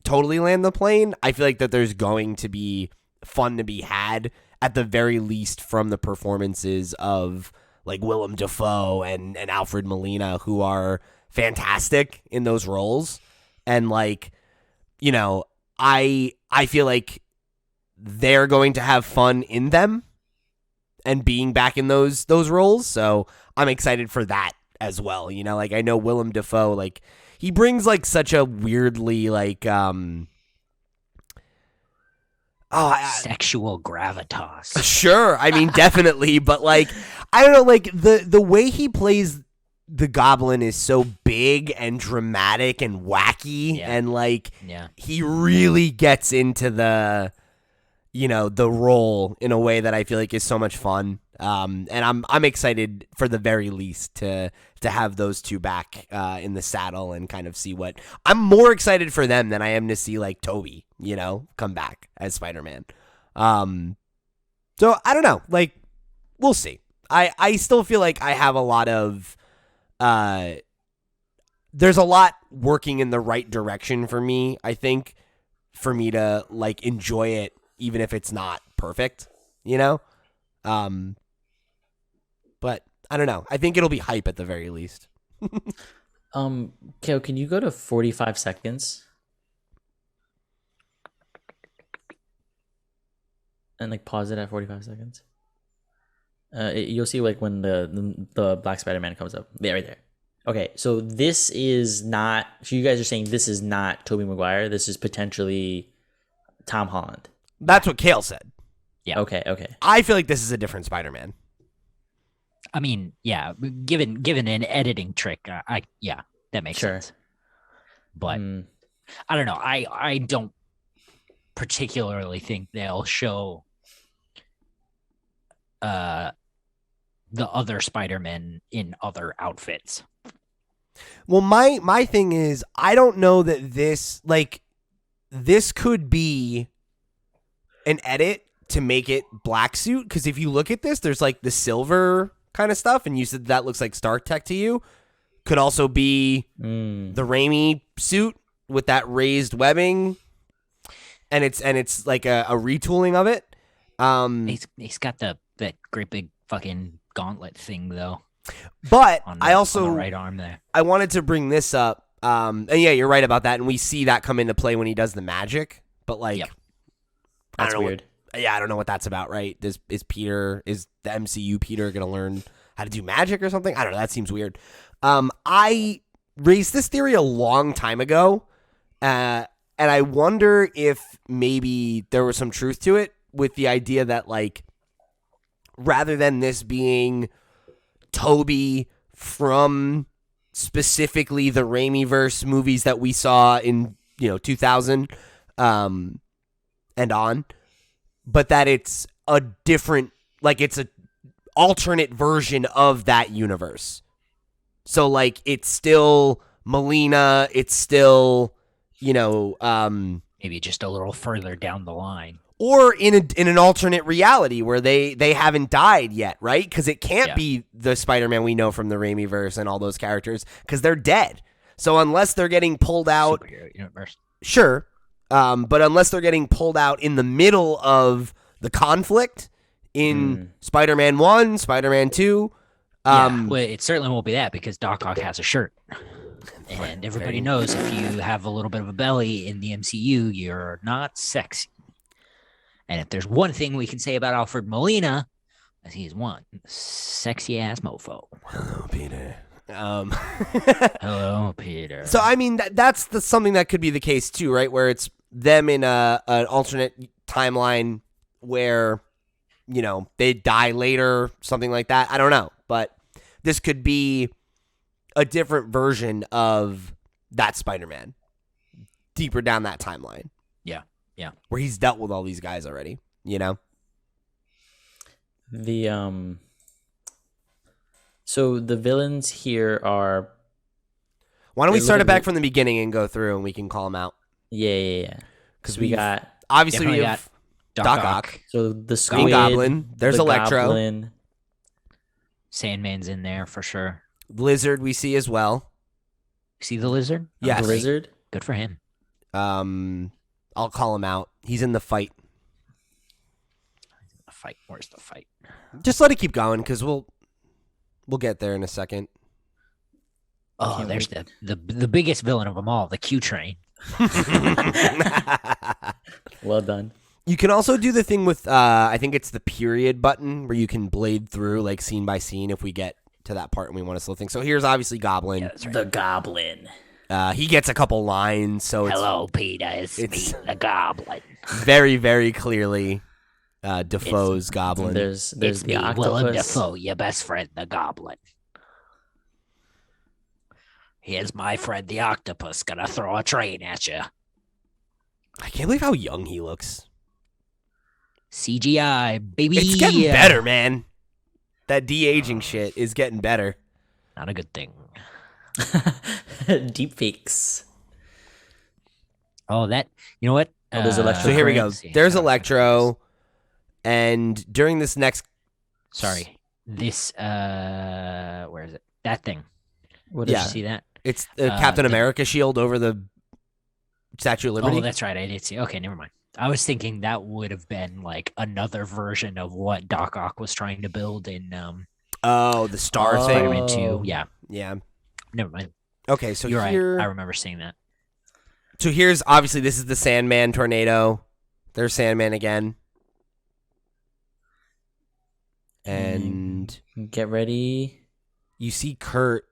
totally land the plane, I feel like that there's going to be fun to be had at the very least from the performances of like Willem Dafoe and Alfred Molina, who are fantastic in those roles. And like, I feel like they're going to have fun in them and being back in those roles. So I'm excited for that as well. Like I know Willem Dafoe, like he brings like such a weirdly like, sexual gravitas. Sure. I mean, definitely. But like, I don't know, like the way he plays the Goblin is so big and dramatic and wacky, and like he really gets into the the role in a way that I feel like is so much fun. And I'm excited for the very least to have those two back in the saddle and kind of see what I'm more excited for them than I am to see like Toby, come back as Spider-Man. So I don't know, like we'll see. I still feel like I have a lot of there's a lot working in the right direction for me, I think, for me to like enjoy it even if it's not perfect, but I don't know. I think it'll be hype at the very least. Cale, can you go to 45 seconds? And like pause it at 45 seconds. You'll see like when the Black Spider-Man comes up. Yeah, right there. Okay, so this is not. So you guys are saying this is not Tobey Maguire. This is potentially Tom Holland. That's what Cale said. Yeah. Okay. I feel like this is a different Spider-Man. I mean, yeah. Given an editing trick, that makes sense. But I don't know. I don't particularly think they'll show the other Spider-Men in other outfits. Well, my thing is, I don't know that this could be an edit to make it black suit, because if you look at this, there's like the silver kind of stuff, and you said that looks like Stark Tech to you. Could also be the Raimi suit with that raised webbing, and it's like a retooling of it. He's got that great big fucking gauntlet thing though. But on the right arm there. I wanted to bring this up. And yeah, you're right about that, and we see that come into play when he does the magic. But like, that's weird. I don't know what that's about. Right? Is the MCU Peter gonna learn how to do magic or something? I don't know. That seems weird. I raised this theory a long time ago, and I wonder if maybe there was some truth to it, with the idea that like, rather than this being Toby from specifically the Raimi-verse movies that we saw in 2000 and on, but that it's a different, like it's a alternate version of that universe. So like it's still Molina, it's still Maybe just a little further down the line. Or in an alternate reality where they haven't died yet, right? Because it can't be the Spider-Man we know from the Raimi verse and all those characters because they're dead. So unless they're getting pulled out, Superhero universe. sure, but unless they're getting pulled out in the middle of the conflict in Spider-Man 1, Spider-Man 2. Well, it certainly won't be that because Doc Ock has a shirt. And everybody knows if you have a little bit of a belly in the MCU, you're not sexy. And if there's one thing we can say about Alfred Molina, he's one sexy ass mofo. Hello, Peter. Hello, Peter. So I mean that's something that could be the case too, right? Where it's them in an alternate timeline where they die later, something like that. I don't know, but this could be a different version of that Spider-Man, deeper down that timeline. Yeah, where he's dealt with all these guys already. So the villains here are. Why don't we start it back from the beginning and go through, and we can call them out? Yeah. Because we got obviously we got Doc Ock. So the Squid, Goblin. There's the Electro. Goblin. Sandman's in there for sure. Lizard we see as well. See the lizard? Yes. The lizard. Good for him. I'll call him out. He's in the fight. The fight. Where's the fight? Just let it keep going because we'll get there in a second. Oh, there's the biggest villain of them all, the Q Train. Well done. You can also do the thing with I think it's the period button where you can blade through like scene by scene if we get to that part and we want to slow things. So here's obviously Goblin. Yeah, that's right. The Goblin. He gets a couple lines, so Hello, Peter. It's me, the Goblin. Very, very clearly Defoe's Goblin. There's It's the me, octopus. Willem Dafoe, your best friend, the Goblin. Here's my friend, the octopus, gonna throw a train at you. I can't believe how young he looks. CGI, baby. It's getting better, man. That de-aging shit is getting better. Not a good thing. Deep fakes. Oh, you know what? Oh, there's Electro. So here we go. See, There's Electro, and during this next... Sorry. This, where is it? That thing. What Did Yeah. you see that? It's the Captain America shield over the Statue of Liberty. Oh, that's right. I did see. Okay, never mind. I was thinking that would have been like another version of what Doc Ock was trying to build in Oh, the star thing. Spider-Man 2. Yeah. Yeah. Never mind. Okay, so You're here... right. I remember seeing that. So here's, obviously, this is the Sandman tornado. There's Sandman again. And Get ready. you see Kurt,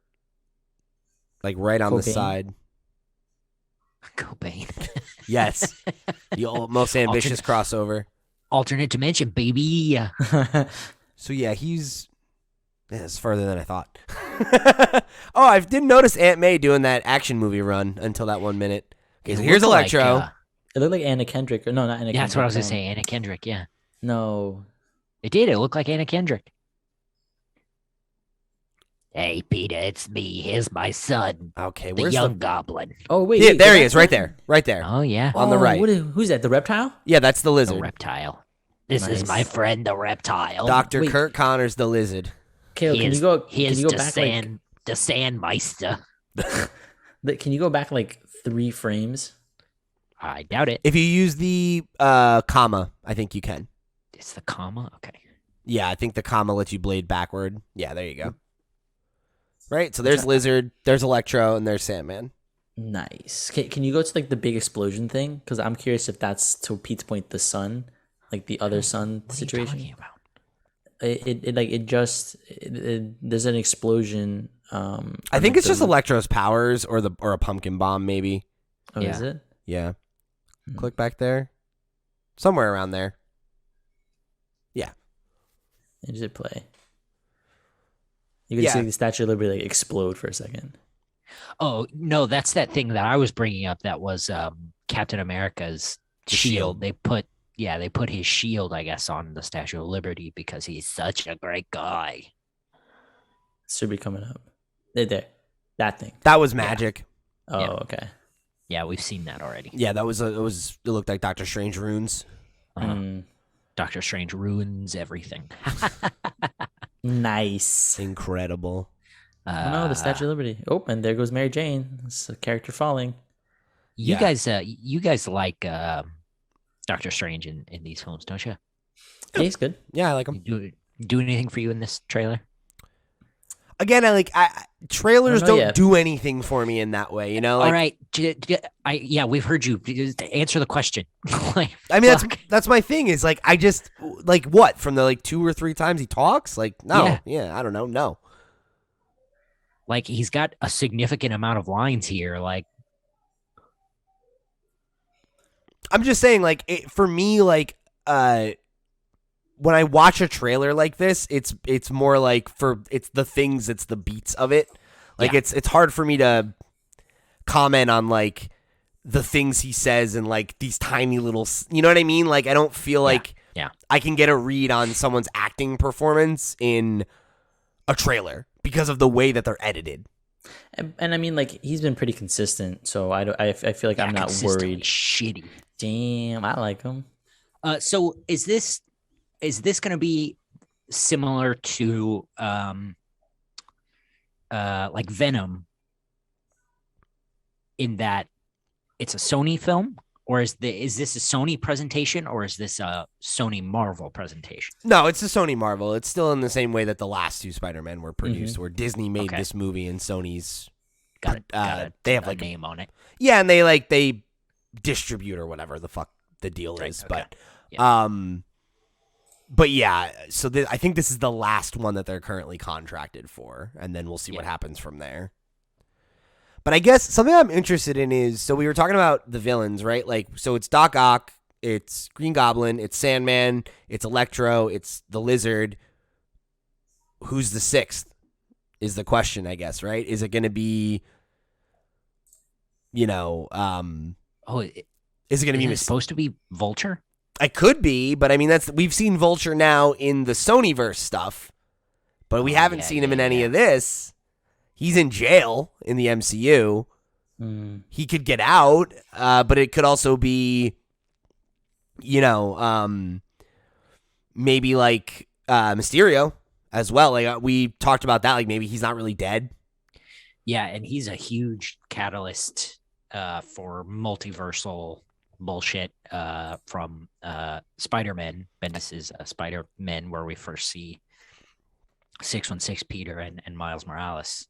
like, right on the Cobain. side. Cobain. Yes. The most ambitious crossover. Alternate dimension, baby. So, yeah, it's further than I thought. Oh, I didn't notice Aunt May doing that action movie run until that 1 minute. Okay, so It here's looked like, Electro. It looked like Anna Kendrick. Or no, not Anna Kendrick. yeah, that's what I was going to um, say. Anna Kendrick, yeah. No. It did. It looked like Anna Kendrick. Hey, Peter, it's me. Here's my son, Okay, the where's young goblin. Oh, wait. Yeah, wait, there he that's is, right him? there. Right there. Oh, yeah. On the right. Who's that? The reptile? Yeah, that's the The lizard. reptile. This is Nice. my friend, the reptile. Dr. Wait. Kurt Connors, the lizard. Kale, can you go? Can Here's you go the back the Sandmeister. Can you go back like 3 frames? I doubt it. If you use the comma, I think you can. It's the comma? Okay. Yeah, I think the comma lets you blade backward. Yeah, there you go. Right, so there's Lizard, there's Electro, and there's Sandman. Nice. Can you go to like the big explosion thing? Because I'm curious if that's, to Pete's point, the sun, like the other sun What situation. are you talking about? There's an explosion. I think it's just Electro's powers or a pumpkin bomb, maybe. Oh, Yeah. is it? Yeah. Click back there. Somewhere around there. Does it play? You can see the Statue of Liberty like explode for a second. Oh, no, that's that thing that I was bringing up that was Captain America's shield. They put his shield, I guess, on the Statue of Liberty because he's such a great guy. Should be coming up. There. That thing. That was magic. Oh, Yeah. okay. Yeah, we've seen that already. Yeah, it looked like Doctor Strange runes. Doctor Strange ruins everything. Nice. Incredible. Oh no, the Statue of Liberty. Oh, and there goes Mary Jane. It's a character falling. You Yeah. you guys like Doctor Strange in these films, don't you? Yeah, he's good. Yeah, I like him. Do anything for you in this trailer? Again, trailers I don't know don't yet. do anything for me in that way, you know. Like, All right, yeah, we've heard you. Just answer the question. Like, I mean, fuck. that's my thing. Is like I just like what from the 2 or 3 times he talks. Like no, yeah, I don't know, no. Like he's got a significant amount of lines here. Like, I'm just saying, like for me, like when I watch a trailer like this, it's more like it's the things, it's the beats of it. Like it's hard for me to comment on like the things he says and like these tiny little, you know what I mean? Like I don't feel like I can get a read on someone's acting performance in a trailer because of the way that they're edited. And I mean, like he's been pretty consistent, so I feel like I'm not consistently worried. Shitty. Damn, I like him. So is this going to be similar to like Venom in that it's a Sony film, or is this a Sony presentation, or is this a Sony Marvel presentation? No, it's a Sony Marvel. It's still in the same way that the last 2 Spider-Men were produced, where Disney made this movie and Sony's got they have like a name on it. Yeah, and they distribute or whatever the fuck the deal is. Okay. But yeah, so I think this is the last one that they're currently contracted for, and then we'll see what happens from there. But I guess something I'm interested in is, so we were talking about the villains, right? Like, so it's Doc Ock, it's Green Goblin, it's Sandman, it's Electro, it's the Lizard. Who's the 6th is the question, I guess, right? Is it going to be, is it going to be supposed to be Vulture? I could be, but I mean we've seen Vulture now in the Sonyverse stuff, but we haven't seen him in any of this. He's in jail in the MCU. He could get out, but it could also be, maybe like Mysterio as well. Like we talked about that. Like maybe he's not really dead. Yeah, and he's a huge catalyst for multiversal bullshit from Spider-Man. Bendis' Spider-Man, where we first see 616 Peter and Miles Morales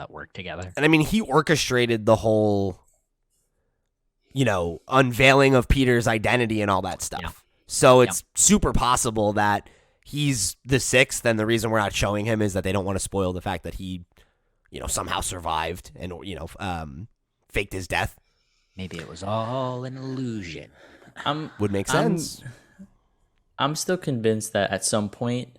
work together. And I mean, he orchestrated the whole, unveiling of Peter's identity and all that stuff. Yeah. So it's super possible that he's the 6th, and the reason we're not showing him is that they don't want to spoil the fact that he, somehow survived and, faked his death. Maybe it was all an illusion. Would make sense. I'm still convinced that at some point,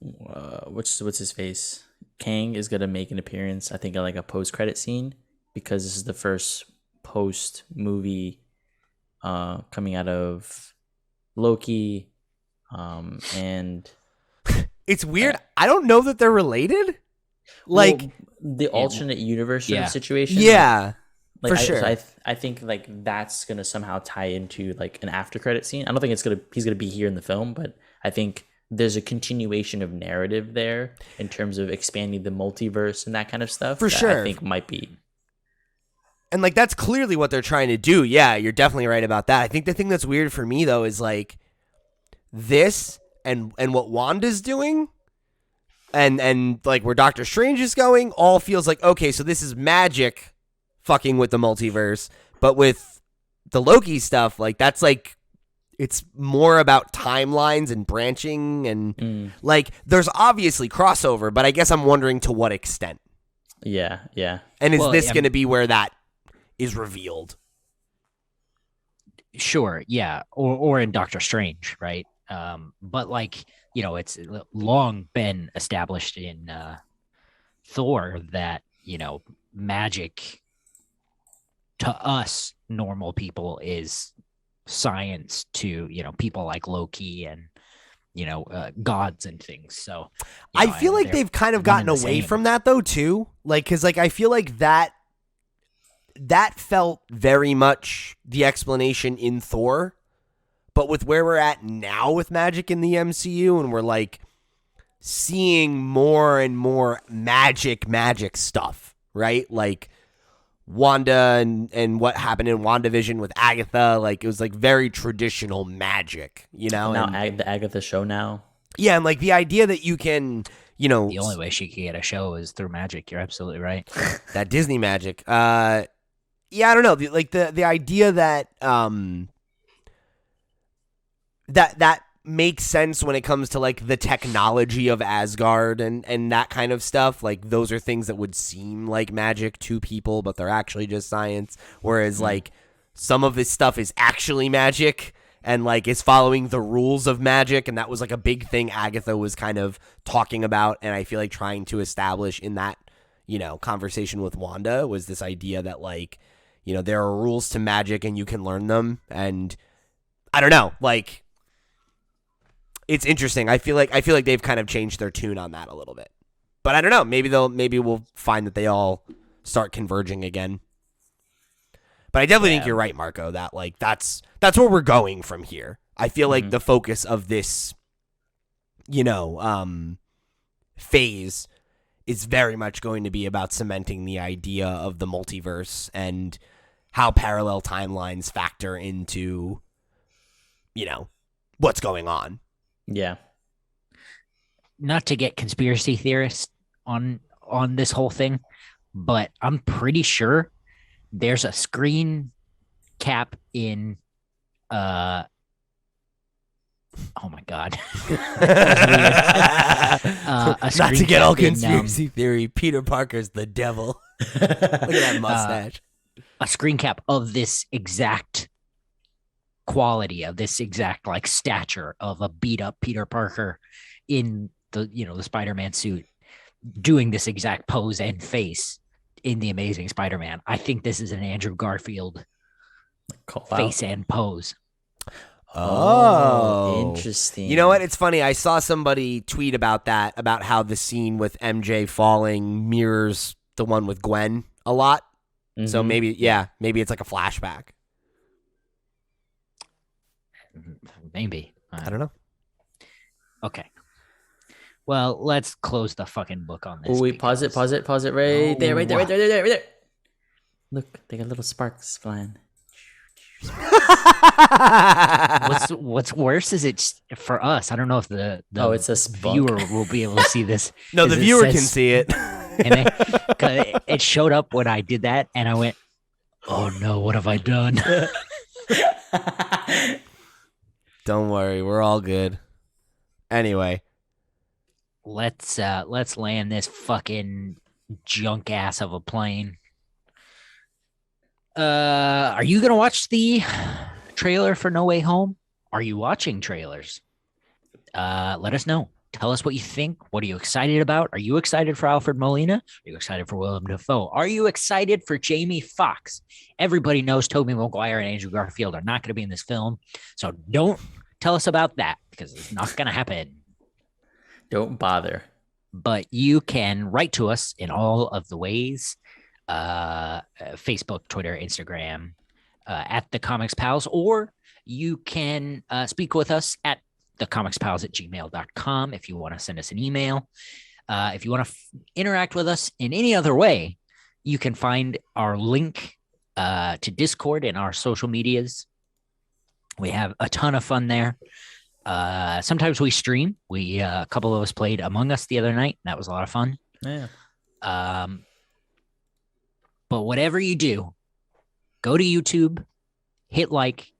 what's his face? Kang is gonna make an appearance. I think in like a post-credit scene, because this is the first post movie coming out of Loki, and it's weird. I don't know that they're related. Like the alternate universe sort of situation. Yeah. Like, for sure. I think like that's gonna somehow tie into like an after credit scene. I don't think he's gonna be here in the film, but I think there's a continuation of narrative there in terms of expanding the multiverse and that kind of stuff. For sure. I think might be. And like that's clearly what they're trying to do. Yeah, you're definitely right about that. I think the thing that's weird for me though is like this and what Wanda's doing and like where Doctor Strange is going all feels like, okay, so this is magic fucking with the multiverse, but with the Loki stuff, like that's like it's more about timelines and branching and like there's obviously crossover, but I guess I'm wondering to what extent. Yeah. And is this going to be where that is revealed? Sure, yeah, or in Doctor Strange, right? But like it's long been established in Thor that magic to us normal people is science to people like Loki and gods and things. So I feel like they've kind of gotten away from that though too, like because like I feel like that that felt very much the explanation in Thor. But with where we're at now with magic in the MCU, and we're like seeing more and more magic stuff, right? Like Wanda and what happened in WandaVision with Agatha, like it was like very traditional magic, you know? And now the Agatha show now. Yeah, and like the idea that you can, you know, The only way she could get a show is through magic. You're absolutely right. That Disney magic. Yeah, I don't know. The idea that that makes sense when it comes to like the technology of Asgard and that kind of stuff. Like those are things that would seem like magic to people, but they're actually just science. Whereas like some of this stuff is actually magic and like is following the rules of magic, and that was like a big thing Agatha was kind of talking about, and I feel like trying to establish in that, you know, conversation with Wanda was this idea that like, you know, there are rules to magic and you can learn them, and I don't know, like it's interesting. I feel like they've kind of changed their tune on that a little bit. But I don't know, maybe we'll find that they all start converging again. But I definitely think you're right, Marco, that like that's where we're going from here. I feel like the focus of this, you know, phase is very much going to be about cementing the idea of the multiverse and how parallel timelines factor into, you know, what's going on. Yeah. Not to get conspiracy theorists on this whole thing, but I'm pretty sure there's a screen cap in oh my god. Not to get all conspiracy theory, Peter Parker's the devil. Look at that mustache. A screen cap of this exact quality, of this exact like stature of a beat up Peter Parker in the, you know, the Spider-Man suit doing this exact pose and face in the Amazing Spider-Man. I think this is an Andrew Garfield face and pose. Oh, interesting. You know what? It's funny. I saw somebody tweet about that, about how the scene with MJ falling mirrors the one with Gwen a lot. Mm-hmm. So maybe it's like a flashback. Maybe. I don't know. Okay. Well, let's close the fucking book on this. Oh, wait, pause it right there, right there. Look, they got little sparks flying. What's worse is it's for us. I don't know if the it's a viewer will be able to see this. No, the viewer can see it. And it showed up when I did that, and I went, "Oh no, what have I done?" Don't worry, we're all good. Anyway, let's land this fucking junk ass of a plane. Are you gonna watch the trailer for No Way Home? Are you watching trailers? Let us know. Tell us what you think. What are you excited about? Are you excited for Alfred Molina? Are you excited for Willem Dafoe? Are you excited for Jamie Foxx? Everybody knows Tobey Maguire and Andrew Garfield are not going to be in this film, so don't tell us about that because it's not going to happen. Don't bother. But you can write to us in all of the ways. Facebook, Twitter, Instagram, at the Comics Pals, or you can speak with us at thecomicspals@gmail.com if you want to send us an email. If you want to interact with us in any other way, you can find our link to Discord in our social medias. We have a ton of fun there. Sometimes we stream. A couple of us played Among Us the other night. That was a lot of fun. Yeah. But whatever you do, go to YouTube, hit like,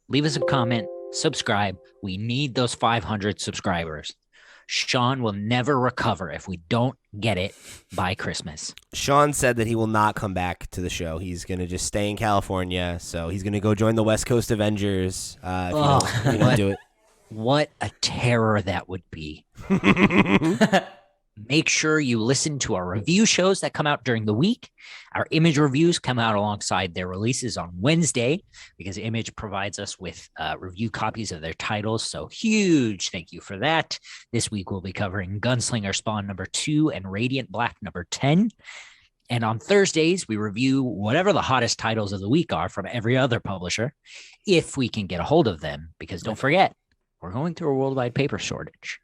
leave us a comment, subscribe. We need those 500 subscribers. Sean will never recover if we don't get it by Christmas. Sean said that he will not come back to the show. He's going to just stay in California. So he's going to go join the West Coast Avengers if you don't do it. What a terror that would be. Make sure you listen to our review shows that come out during the week. Our Image reviews come out alongside their releases on Wednesday because Image provides us with review copies of their titles. So huge thank you for that. This week we'll be covering Gunslinger Spawn number 2 and Radiant Black number 10. And on Thursdays, we review whatever the hottest titles of the week are from every other publisher, if we can get a hold of them, because don't forget, we're going through a worldwide paper shortage.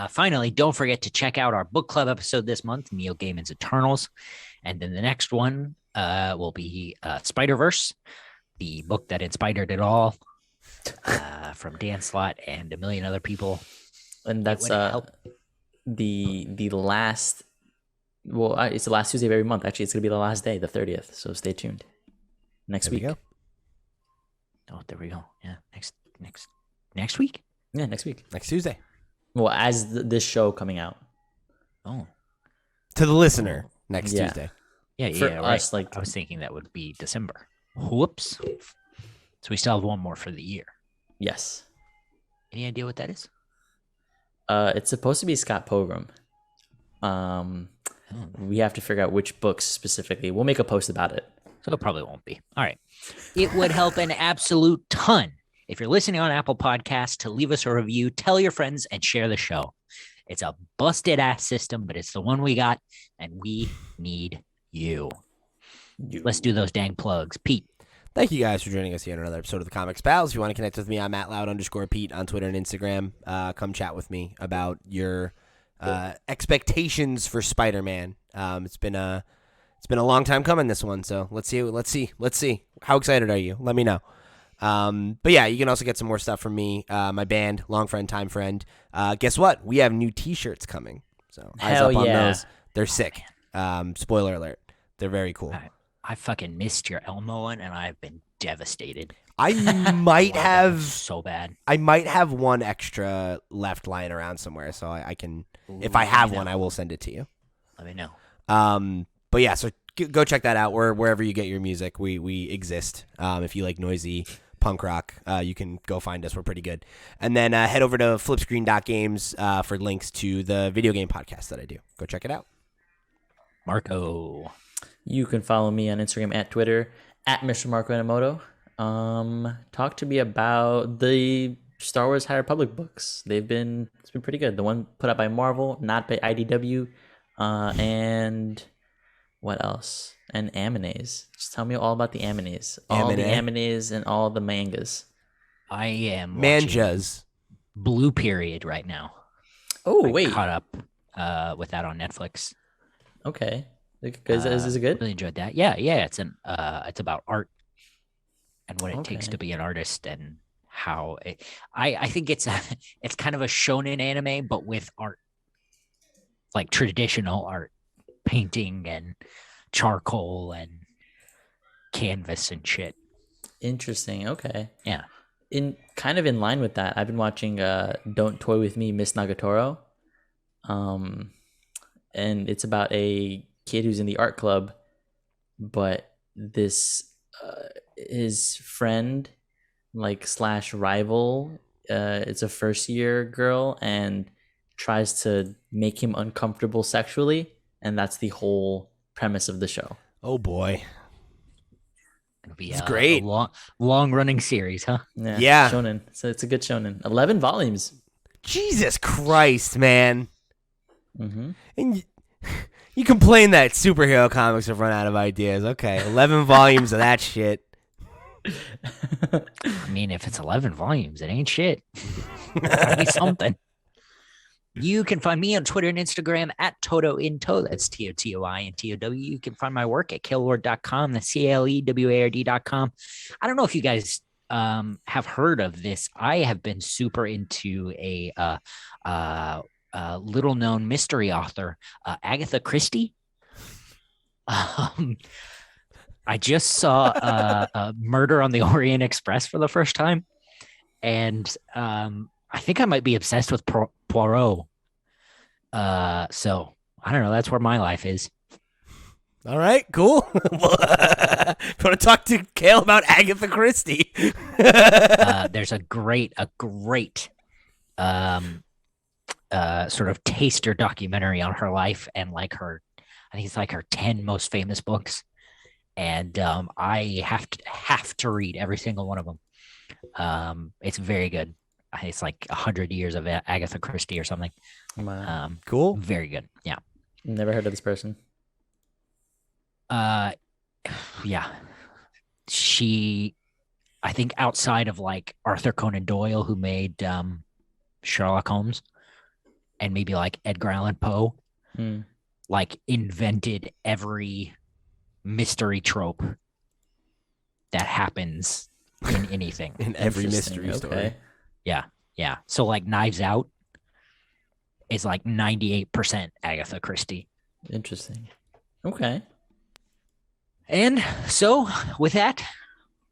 Finally, don't forget to check out our book club episode this month, Neil Gaiman's Eternals. And then the next one will be Spider-Verse, the book that inspired it all, from Dan Slott and a million other people. And that's the last. Well, it's the last Tuesday of every month. Actually, it's gonna be the last day, the 30th. So stay tuned. Next week. Go. Oh, there we go. Yeah, next week. Yeah, next week. Next Tuesday. Well, as this show coming out. Oh, to the listener, next Tuesday. Yeah, For right. us, like, I was thinking that would be December. Whoops. So we still have one more for the year. Yes. Any idea what that is? It's supposed to be Scott Pilgrim. We have to figure out which books specifically. We'll make a post about it. So it probably won't be. All right. It would help an absolute ton if you're listening on Apple Podcasts to leave us a review, tell your friends, and share the show. It's a busted ass system, but it's the one we got, and we need you. Let's do those dang plugs. Pete. Thank you guys for joining us here on another episode of the Comics Pals. If you want to connect with me, I'm @loud_Pete on Twitter and Instagram. Come chat with me about your expectations for Spider-Man. It's been a long time coming, this one, so let's see. How excited are you? Let me know. But yeah, you can also get some more stuff from me, my band, Long Friend, Time Friend. Guess what? We have new T-shirts coming. So eyes up on those. They're sick. Spoiler alert. They're very cool. I fucking missed your Elmo one, and I've been devastated. I might have so bad. I might have one extra left lying around somewhere, so I can. If I have one, I will send it to you. Let me know. But yeah, so go check that out. Wherever you get your music, we exist. If you like noisy punk rock, you can go find us. We're pretty good. And then head over to flipscreen.games for links to the video game podcast that I do. Go check it out. Marco. You can follow me on Instagram Twitter Mr. Marco Enomoto. Talk to me about the Star Wars High Republic books. It's been pretty good. The one put out by Marvel, not by IDW, and what else? And animes. Just tell me all about the animes. All the animes and all the mangas. I am manjas. Blue Period right now. Oh, I wait. caught up with that on Netflix. Okay. Is it good? Really enjoyed that. Yeah. It's about art and what it takes to be an artist, and how I think it's kind of a shonen anime, but with art, like traditional art, painting and charcoal and canvas and shit. Interesting. Okay. Yeah. In line with that, I've been watching Don't Toy With Me, Miss Nagatoro. And it's about a kid who's in the art club, but this his friend / rival, it's a first year girl, and tries to make him uncomfortable sexually, and that's the whole premise of the show. Oh boy. It's great. A long running series, huh? Yeah. Shonen. So it's a good shonen. 11 volumes. Jesus Christ, man. Mm-hmm. And you complain that superhero comics have run out of ideas. Okay, 11 volumes of that shit. I mean, if it's 11 volumes, it ain't shit. Gotta be something. You can find me on Twitter and Instagram @TotoInto. That's TOTOINTOW. You can find my work at caleward.com. That's CALEWARD.com. I don't know if you guys have heard of this. I have been super into a little known mystery author, Agatha Christie. I just saw Murder on the Orient Express for the first time, and I think I might be obsessed with Poirot. So I don't know. That's where my life is. All right, cool. If you want to talk to Cale about Agatha Christie, there's a great sort of taster documentary on her life and I think it's her 10 most famous books. And I have to read every single one of them. It's very good. It's 100 years of Agatha Christie or something. Wow. Cool. Very good. Yeah. Never heard of this person. Yeah. I think outside of like Arthur Conan Doyle, who made Sherlock Holmes, and maybe like Edgar Allan Poe, like invented every mystery trope that happens in anything. In every mystery story. Yeah. Yeah. So like Knives Out is like 98% Agatha Christie. Interesting. Okay. And so with that,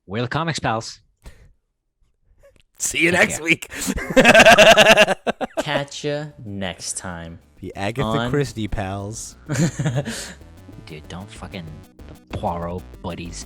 we're the Comics Pals. See you next week. Catch you next time. The Agatha Christie Pals. Dude, don't fucking the Poirot buddies.